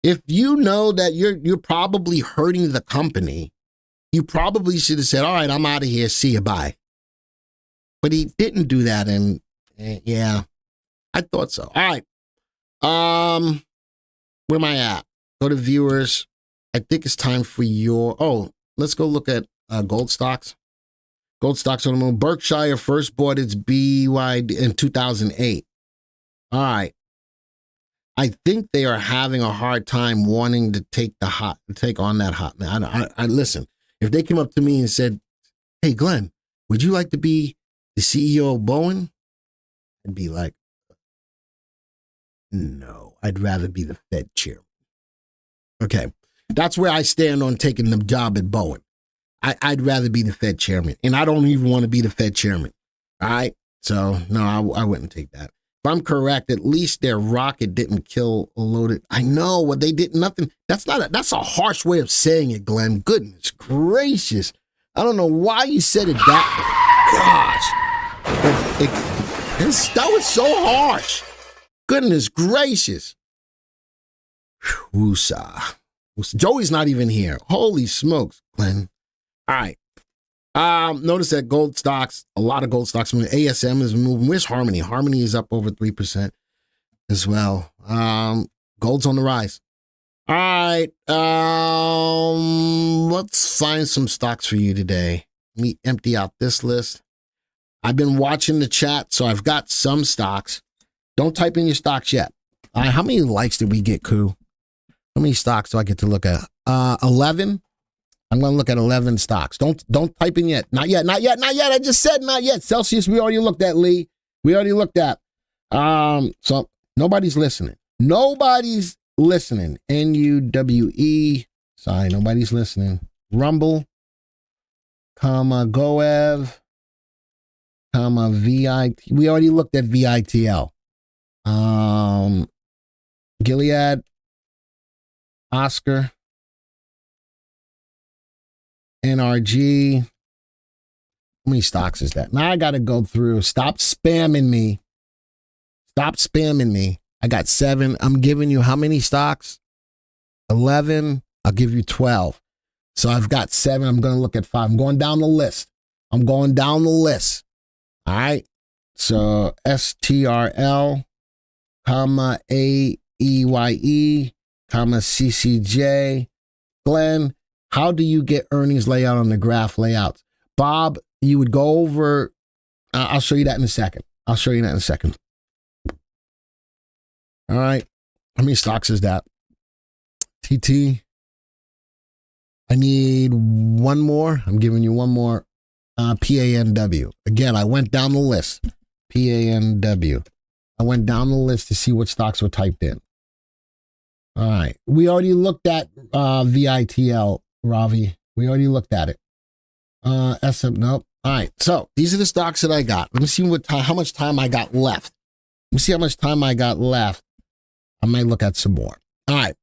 S2: If you know that you're probably hurting the company, you probably should have said, all right, I'm out of here. See you, bye. But he didn't do that, and yeah, I thought so. All right. Where am I at? Go to viewers. I think it's time for let's go look at gold stocks. Gold stocks on the moon. Berkshire first bought its BYD in 2008. All right. I think they are having a hard time wanting to take on that hot man. I listen. If they came up to me and said, "Hey, Glenn, would you like to be the CEO of Boeing?" I'd be like, "No, I'd rather be the Fed chairman." Okay, that's where I stand on taking the job at Boeing. I'd rather be the Fed chairman, and I don't even want to be the Fed chairman. All right, so no, I wouldn't take that. If I'm correct, at least their rocket didn't kill a loaded. I know what they did. Nothing. That's a harsh way of saying it, Glenn. Goodness gracious. I don't know why you said it that way. Gosh. That was so harsh. Goodness gracious. Woosah. Joey's not even here. Holy smokes, Glenn. All right. Notice that gold stocks, a lot of gold stocks, ASM is moving. Where's Harmony? Harmony is up over 3% as well. Gold's on the rise. All right. Let's find some stocks for you today. Let me empty out this list. I've been watching the chat, so I've got some stocks. Don't type in your stocks yet. How many likes did we get, Koo? How many stocks do I get to look at? 11. I'm going to look at 11 stocks. Don't type in yet. Not yet. I just said not yet. Celsius, we already looked at, Lee. We already looked at. So nobody's listening. Nobody's listening. NUWE. Sorry, nobody's listening. Rumble, Goev, VIT. We already looked at VITL. Gilead, Oscar, NRG. How many stocks is that? Now I got to go through. Stop spamming me. I got 7. I'm giving you how many stocks? 11. I'll give you 12. So I've got 7. I'm going to look at 5. I'm going down the list. All right. So STRL, AEYE, CCJ. Glenn, how do you get earnings layout on the graph layouts? Bob, you would go over. I'll show you that in a second. All right. How many stocks is that? TT. I need one more. I'm giving you one more. PANW. Again, I went down the list. PANW. I went down the list to see what stocks were typed in. All right. We already looked at VITL, Ravi. We already looked at it. SM, nope. All right. So these are the stocks that I got. Let me see how much time I got left. I might look at some more. All right.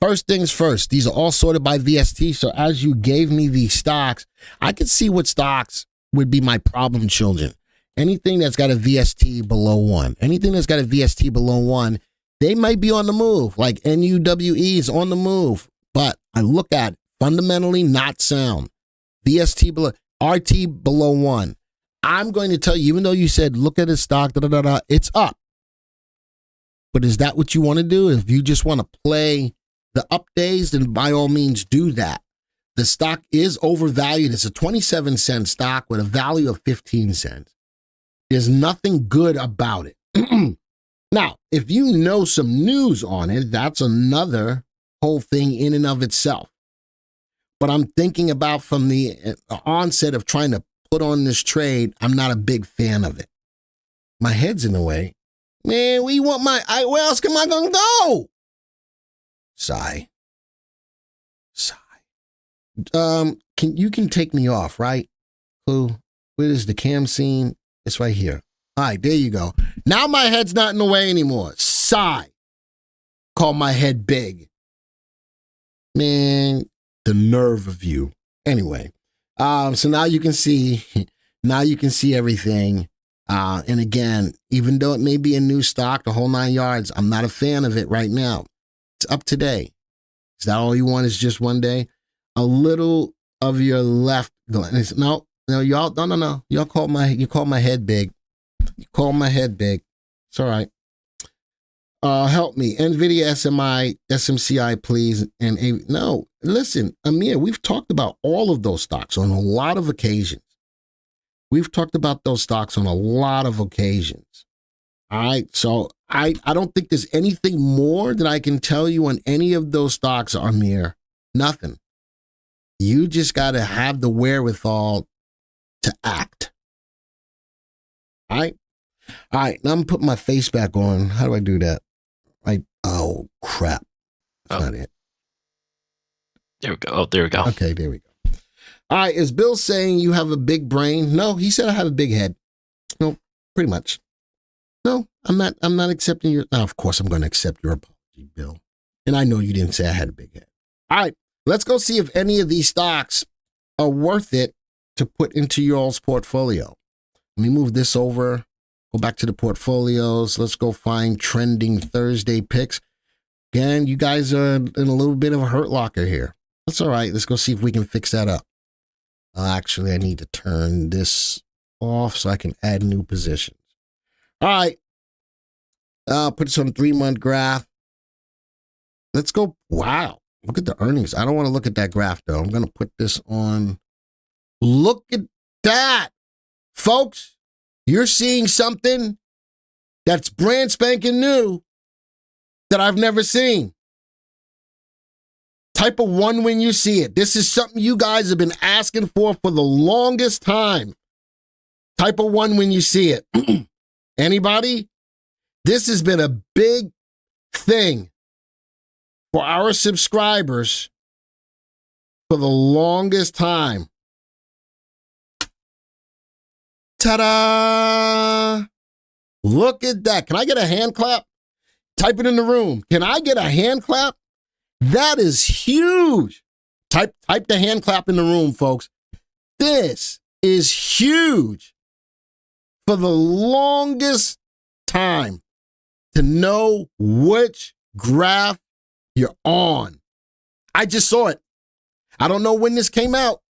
S2: First things first, these are all sorted by VST. So as you gave me these stocks, I could see what stocks would be my problem children. Anything that's got a VST below 1. Anything that's got a VST below 1, they might be on the move. Like NUWE is on the move. But I look at fundamentally not sound. VST below, RT below 1. I'm going to tell you, even though you said look at the stock, it's up. But is that what you want to do? If you just want to play the up days, then by all means do that. The stock is overvalued. It's a 27-cent stock with a value of 15 cents. There's nothing good about it. Now, if you know some news on it, that's another whole thing in and of itself. But I'm thinking about from the onset of trying to put on this trade, I'm not a big fan of it. My head's in the way. Man, where else am I going to go? Sigh. You can take me off, right? Where is the cam scene? It's right here. All right, there you go. Now my head's not in the way anymore. Sigh. Call my head big. Man, the nerve of you. Anyway, so now you can see everything. And again, even though it may be a new stock, the whole 9 yards, I'm not a fan of it right now. It's up today. Is that all you want is just one day? A little of your left. No, y'all, no. You call my head big. You call my head big. It's all right. Help me. NVIDIA, SMI, SMCI, please. No, listen, Amir, we've talked about all of those stocks on a lot of occasions. We've talked about those stocks on a lot of occasions. All right. So I don't think there's anything more that I can tell you on any of those stocks, Amir. Nothing. You just got to have the wherewithal to act. All right. All right. Now I'm putting my face back on. How do I do that? Oh, crap. That's not it.
S1: There we go. Oh, there we go.
S2: Okay, there we go. All right. Is Bill saying you have a big brain? No, he said I have a big head. No, pretty much. No, I'm not accepting your. Now, of course, I'm going to accept your apology, Bill. And I know you didn't say I had a big head. All right. Let's go see if any of these stocks are worth it to put into your all's portfolio. Let me move this over. Go back to the portfolios. Let's go find trending Thursday picks. Again, you guys are in a little bit of a hurt locker here. That's all right. Let's go see if we can fix that up. Actually, I need to turn this off so I can add new positions. All right. Put this on a 3-month graph. Let's go. Wow. Look at the earnings. I don't want to look at that graph, though. I'm going to put this on. Look at that. Folks, you're seeing something that's brand spanking new that I've never seen. Type of 1 when you see it. This is something you guys have been asking for the longest time. Type of 1 when you see it. Anybody? This has been a big thing for our subscribers for the longest time. Ta-da! Look at that. Can I get a hand clap? Type it in the room. Can I get a hand clap? That is huge. Type the hand clap in the room, folks. This is huge. For the longest time to know which graph you're on. I just saw it. I don't know when this came out,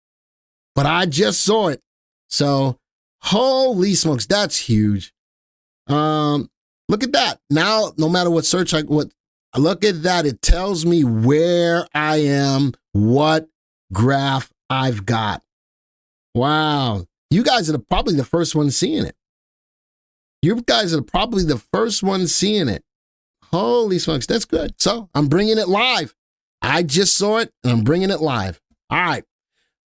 S2: but I just saw it. So, holy smokes, that's huge. Look at that. Now, no matter what search look at that. It tells me where I am, what graph I've got. Wow. You guys are probably the first ones seeing it. You guys are probably the first ones seeing it. Holy smokes, that's good. So I'm bringing it live. I just saw it, and I'm bringing it live. All right.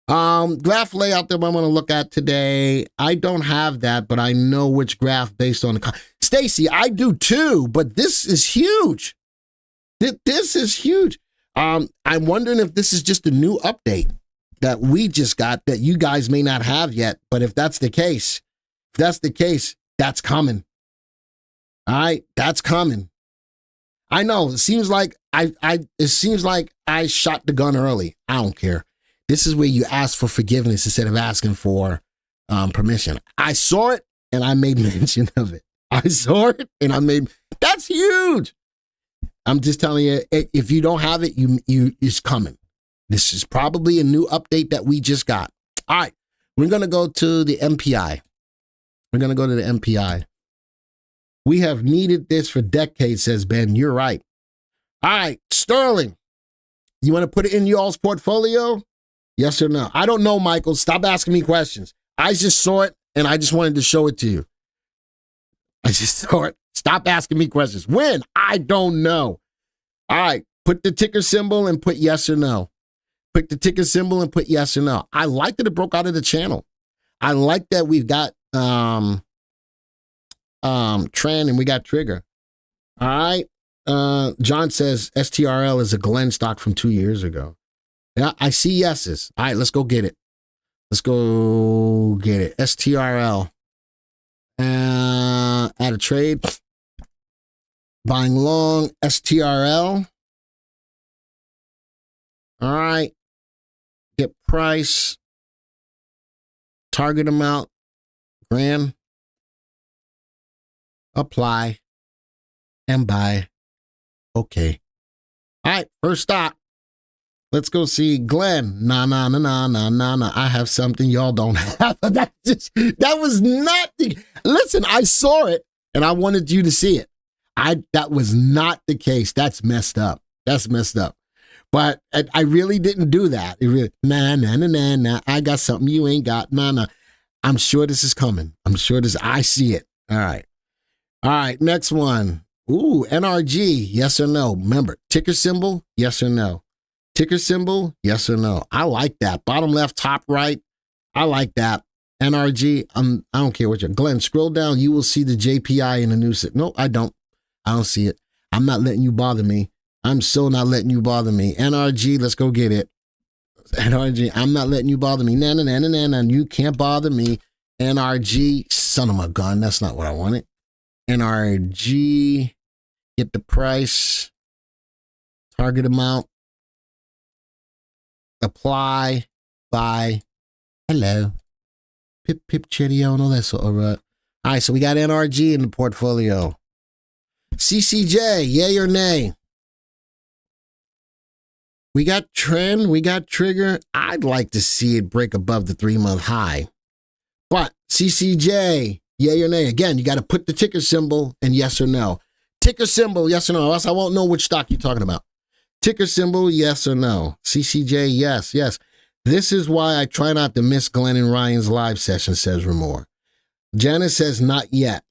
S2: Graph layout that I'm going to look at today. I don't have that, but I know which graph based on the... Stacy, I do too, but this is huge. This is huge. I'm wondering if this is just a new update that we just got that you guys may not have yet. But if that's the case, that's coming. All right, that's coming. I know. It seems like it seems like I shot the gun early. I don't care. This is where you ask for forgiveness instead of asking for permission. I saw it and I made mention of it. I saw it and I made, that's huge. I'm just telling you, if you don't have it, it's coming. This is probably a new update that we just got. All right. We're going to go to the MPI. We're going to go to the MPI. We have needed this for decades, says Ben. You're right. All right, Sterling, you want to put it in y'all's portfolio? Yes or no? I don't know, Michael. Stop asking me questions. I just saw it, and I just wanted to show it to you. I just saw it. Stop asking me questions. When? I don't know. All right, put the ticker symbol and put yes or no. Put the ticker symbol and put yes or no. I like that it broke out of the channel. I like that we've got trend and we got trigger. All right. John says STRL is a Glenn stock from 2 years ago. Yeah, I see yeses. All right, let's go get it. Let's go get it. STRL. Add a trade. Buying long STRL. All right. Get price. Target amount. Grand. Apply. And buy. Okay. All right. First stop. Let's go see Glenn. Nah. I have something y'all don't have. That was not the, listen, I saw it and I wanted you to see it. That was not the case. That's messed up. That's messed up. But I really didn't do that. It really, nah. I got something you ain't got. Nah. I'm sure this is coming. I'm sure this, I see it. All right. All right. Next one. Ooh, NRG. Yes or no? Remember, ticker symbol. Yes or no? Ticker symbol. Yes or no? I like that. Bottom left, top right. I like that. NRG. I don't care what you're. Glenn, scroll down. You will see the JPI in the news. No, I don't. I don't see it. I'm not letting you bother me. I'm so not letting you bother me. NRG, let's go get it. NRG, I'm not letting you bother me. Nah. You can't bother me. NRG, son of a gun. That's not what I wanted. NRG, get the price, target amount, apply, buy. Hello. Pip, cheerio, and all that sort of right. All right, so we got NRG in the portfolio. CCJ, yay or nay? We got trend, we got trigger. I'd like to see it break above the 3-month high. But CCJ, yay or nay? Again, you got to put the ticker symbol and yes or no. Ticker symbol, yes or no. Else I won't know which stock you're talking about. Ticker symbol, yes or no. CCJ, yes. This is why I try not to miss Glenn and Ryan's live session, says Ramor. Janice says not yet.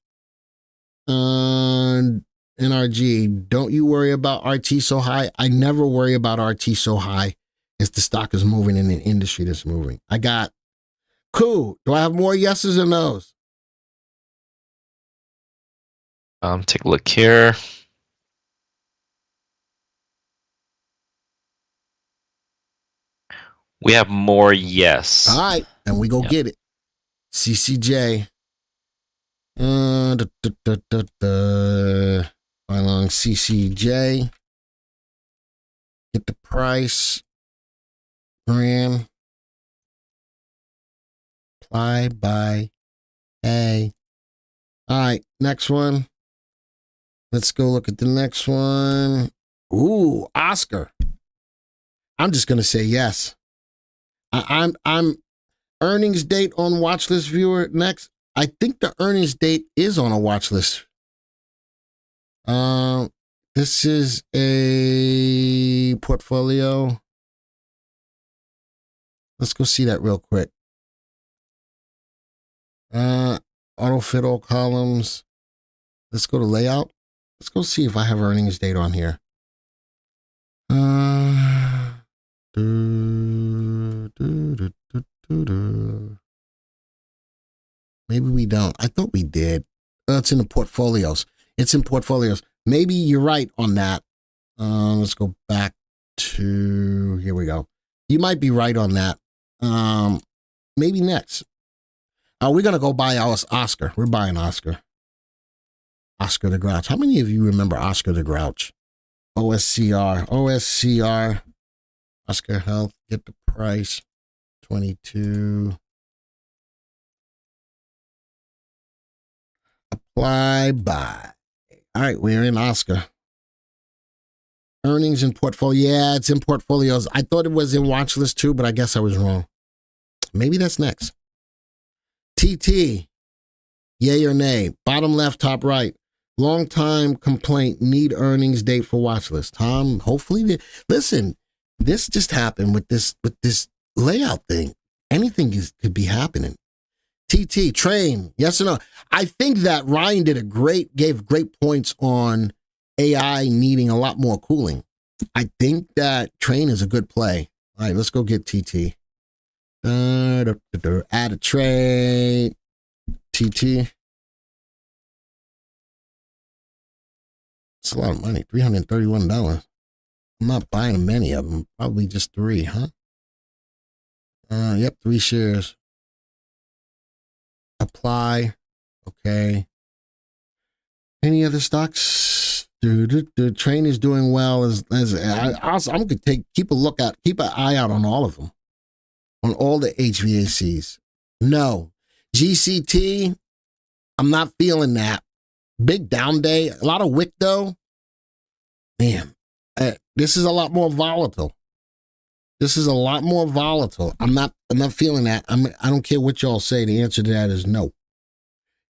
S2: NRG, don't you worry about RT so high? I never worry about RT so high as the stock is moving in an industry that's moving. I got, cool. Do I have more yeses or nos?
S1: Take a look here. We have more yes.
S2: All right, and we go get it. CCJ. How long? CCJ. Get the price. Grand. Apply, buy. Hey. All right, next one. Let's go look at the next one. Ooh, Oscar. I'm just gonna say yes. I'm earnings date on watch list viewer next. I think the earnings date is on a watch list. This is a portfolio. Let's go see that real quick. Auto fit all columns. Let's go to layout. Let's go see if I have earnings date on here. Maybe we don't. I thought we did. It's in the portfolios. It's in portfolios. Maybe you're right on that. Let's go back to, here we go. You might be right on that. Maybe next. We're going to go buy our Oscar. We're buying Oscar. Oscar the Grouch. How many of you remember Oscar the Grouch? OSCR, Oscar Health, get the price, 22. Apply buy. All right, we're in Oscar. Earnings in portfolio. Yeah, it's in portfolios. I thought it was in watch list too, but I guess I was wrong. Maybe that's next. TT, yay or nay? Bottom left, top right. Long time complaint, need earnings date for watch list. Tom, hopefully, listen, this just happened with this layout thing. Anything could be happening. TT, train, yes or no? I think that Ryan gave great points on AI needing a lot more cooling. I think that train is a good play. All right, let's go get TT. Add a trade. TT. It's a lot of money, $331. I'm not buying many of them. Probably just 3, huh? Yep, 3 shares. Apply. Okay. Any other stocks? The train is doing well. I'm gonna keep an eye out on all of them, on all the HVACs. No, GCT. I'm not feeling that. Big down day. A lot of wick though. Man, this is a lot more volatile. I'm not feeling that. I don't care what y'all say. The answer to that is no.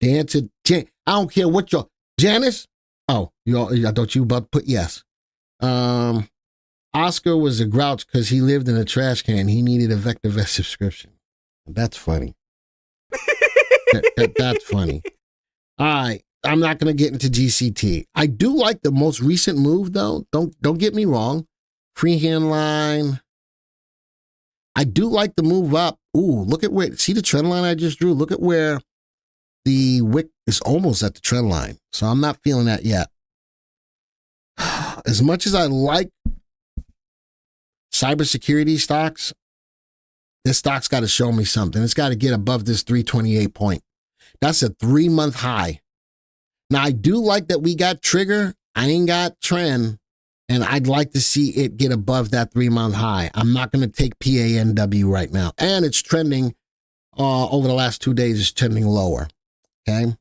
S2: The answer, I don't care what y'all, Janice. Oh, I thought you about to put yes. Oscar was a grouch because he lived in a trash can. He needed a VectorVest subscription. That's funny. That's funny. All right. I'm not going to get into GCT. I do like the most recent move, though. Don't get me wrong. Freehand line. I do like the move up. Ooh, look at where, see the trend line I just drew? Look at where the wick is almost at the trend line. So I'm not feeling that yet. As much as I like cybersecurity stocks, this stock's got to show me something. It's got to get above this 328 point. That's a 3-month high. Now, I do like that we got trigger. I ain't got trend. And I'd like to see it get above that 3-month high. I'm not going to take PANW right now. And it's trending over the last 2 days. It's trending lower. Okay.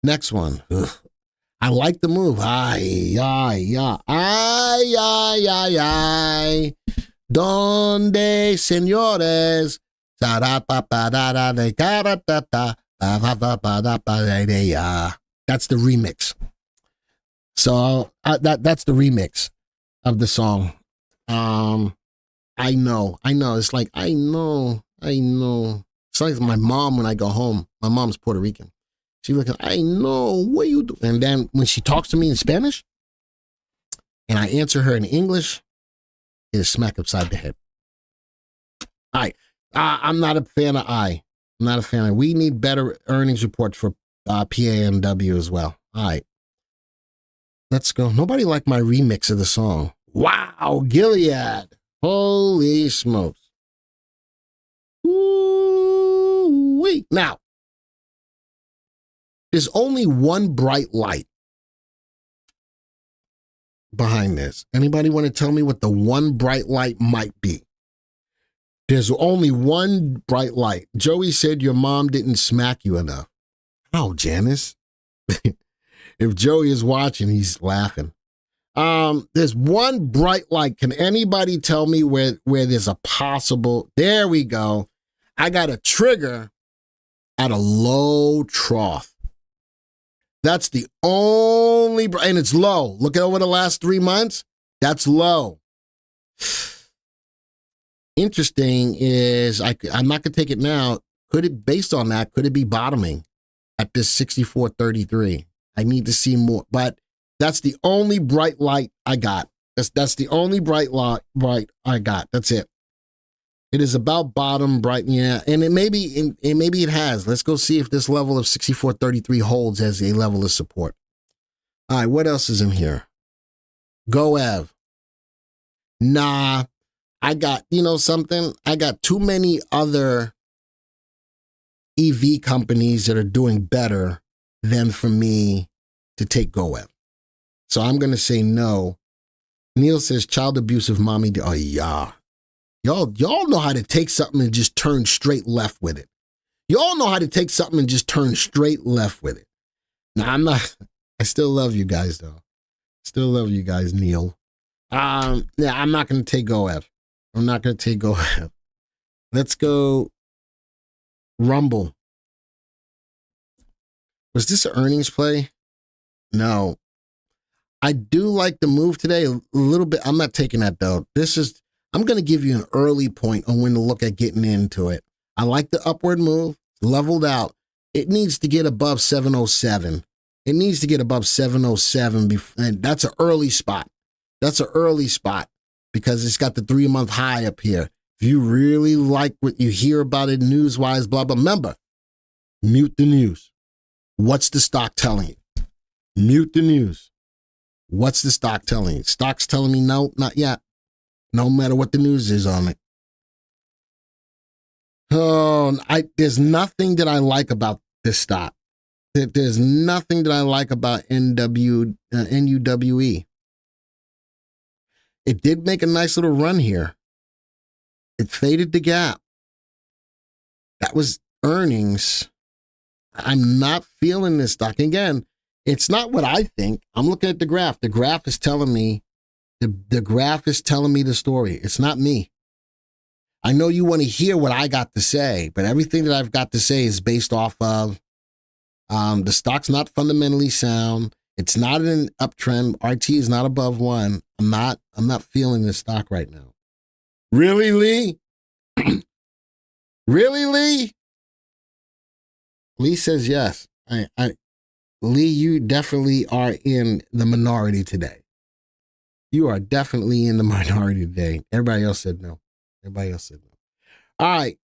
S2: Next one. Ugh. I like the move. Ay. Donde, señores? That's the remix. So that's the remix of the song. I know. It's like, I know. It's like my mom when I go home. My mom's Puerto Rican. She looks, I know, what you do? And then when she talks to me in Spanish and I answer her in English, it is smack upside the head. All right. I'm not a fan of I. I'm not a fan of. We need better earnings reports for PAMW as well. All right. Let's go. Nobody liked my remix of the song. Wow, Gilead. Holy smokes. Ooh-wee. Now, there's only one bright light behind this. Anybody want to tell me what the one bright light might be? There's only one bright light. Joey said your mom didn't smack you enough. Oh, Janice. If Joey is watching, he's laughing. There's one bright light. Can anybody tell me where there's a possible? There we go. I got a trigger at a low trough. That's the only, and it's low. Look at over the last 3 months. That's low. Interesting is I'm not gonna take it now. Based on that, could it be bottoming at this 64.33? I need to see more, but that's the only bright light I got. That's the only bright I got. That's it. It is about bottom bright, yeah, and maybe it has. Let's go see if this level of 64.33 holds as a level of support. All right, what else is in here? GoEv. Nah, I got, something? I got too many other EV companies that are doing better than for me to take GoEv. So I'm going to say no Neil says child abusive mommy. Oh yeah. Y'all know how to take something and just turn straight left with it. Y'all know how to take something and just turn straight left with it. Now I still love you guys though. Still love you guys, Neil. Yeah, I'm not gonna take GoF. I'm not gonna take GoF. Let's go Rumble. Was this an earnings play? No. I do like the move today a little bit. I'm not taking that though. I'm going to give you an early point on when to look at getting into it. I like the upward move, leveled out. It needs to get above 707. It needs to get above 707. And that's an early spot. That's an early spot because it's got the 3-month high up here. If you really like what you hear about it news-wise, blah, blah, remember, mute the news. What's the stock telling you? Mute the news. What's the stock telling you? Stock's telling me no, not yet. No matter what the news is on it. Oh, there's nothing that I like about this stock. There's nothing that I like about NUWE. It did make a nice little run here. It faded the gap. That was earnings. I'm not feeling this stock. Again, it's not what I think. I'm looking at the graph. The graph is telling me, the graph is telling me the story. It's not me. I know you want to hear what I got to say, but everything that I've got to say is based off of the stock's not fundamentally sound. It's not an uptrend. RT is not above 1. I'm not feeling this stock right now. Really, Lee? Really, Lee? Lee says yes. Lee, you definitely are in the minority today. You are definitely in the minority today. Everybody else said no. Everybody else said no. All right.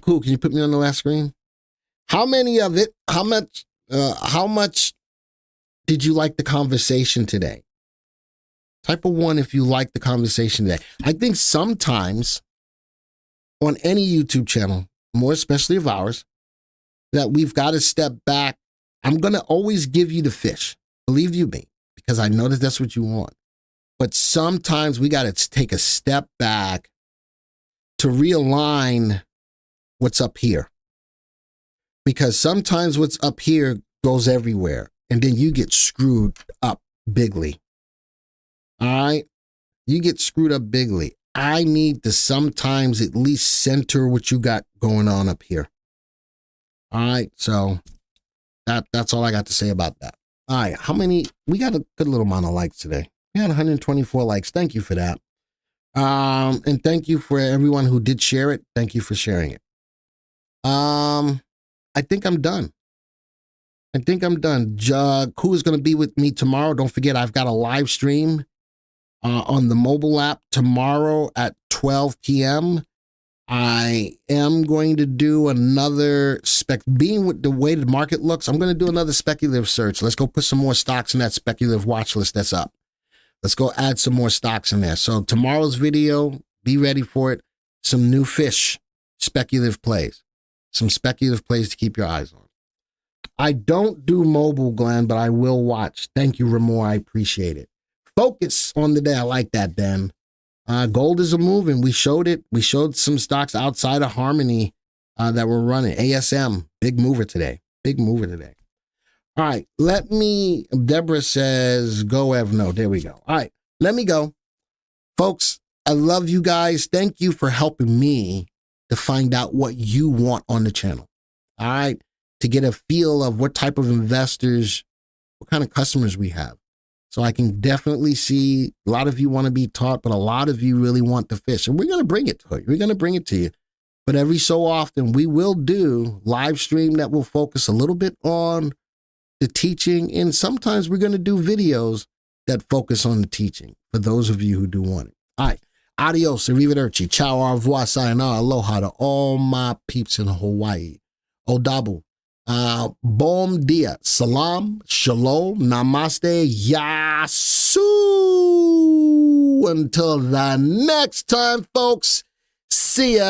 S2: Cool. Can you put me on the last screen? How much did you like the conversation today? Type of 1 if you like the conversation today. I think sometimes on any YouTube channel, more especially of ours, that we've got to step back. I'm going to always give you the fish. Believe you me, because I know that that's what you want. But sometimes we got to take a step back to realign what's up here. Because sometimes what's up here goes everywhere. And then you get screwed up bigly. All right? You get screwed up bigly. I need to sometimes at least center what you got going on up here. All right? So that's all I got to say about that. All right. We got a good little amount of likes today. We had 124 likes. Thank you for that. And thank you for everyone who did share it. Thank you for sharing it. I think I'm done. Who is going to be with me tomorrow? Don't forget, I've got a live stream on the mobile app tomorrow at 12 p.m. I am going to do another being with the way the market looks, I'm going to do another speculative search. Let's go put some more stocks in that speculative watch list that's up. Let's go add some more stocks in there. So tomorrow's video, be ready for it. Some new fish, speculative plays. Some speculative plays to keep your eyes on. I don't do mobile, Glenn, but I will watch. Thank you, Ramor. I appreciate it. Focus on the day. I like that, Dan. Gold is a moving. We showed it. We showed some stocks outside of Harmony that were running. ASM, big mover today. Big mover today. All right. Deborah says, go Ev. No, there we go. All right. Let me go. Folks, I love you guys. Thank you for helping me to find out what you want on the channel. All right. To get a feel of what type of investors, what kind of customers we have. So I can definitely see a lot of you want to be taught, but a lot of you really want the fish. And we're going to bring it to you. We're going to bring it to you. But every so often we will do live stream that will focus a little bit on the teaching. And sometimes we're going to do videos that focus on the teaching for those of you who do want it. All right. Adios. Arrivederci. Ciao. Au revoir. Sayonara. Aloha to all my peeps in Hawaii. Odabu. Bom dia. Salam. Shalom. Namaste. Yasu. Until the next time, folks. See ya.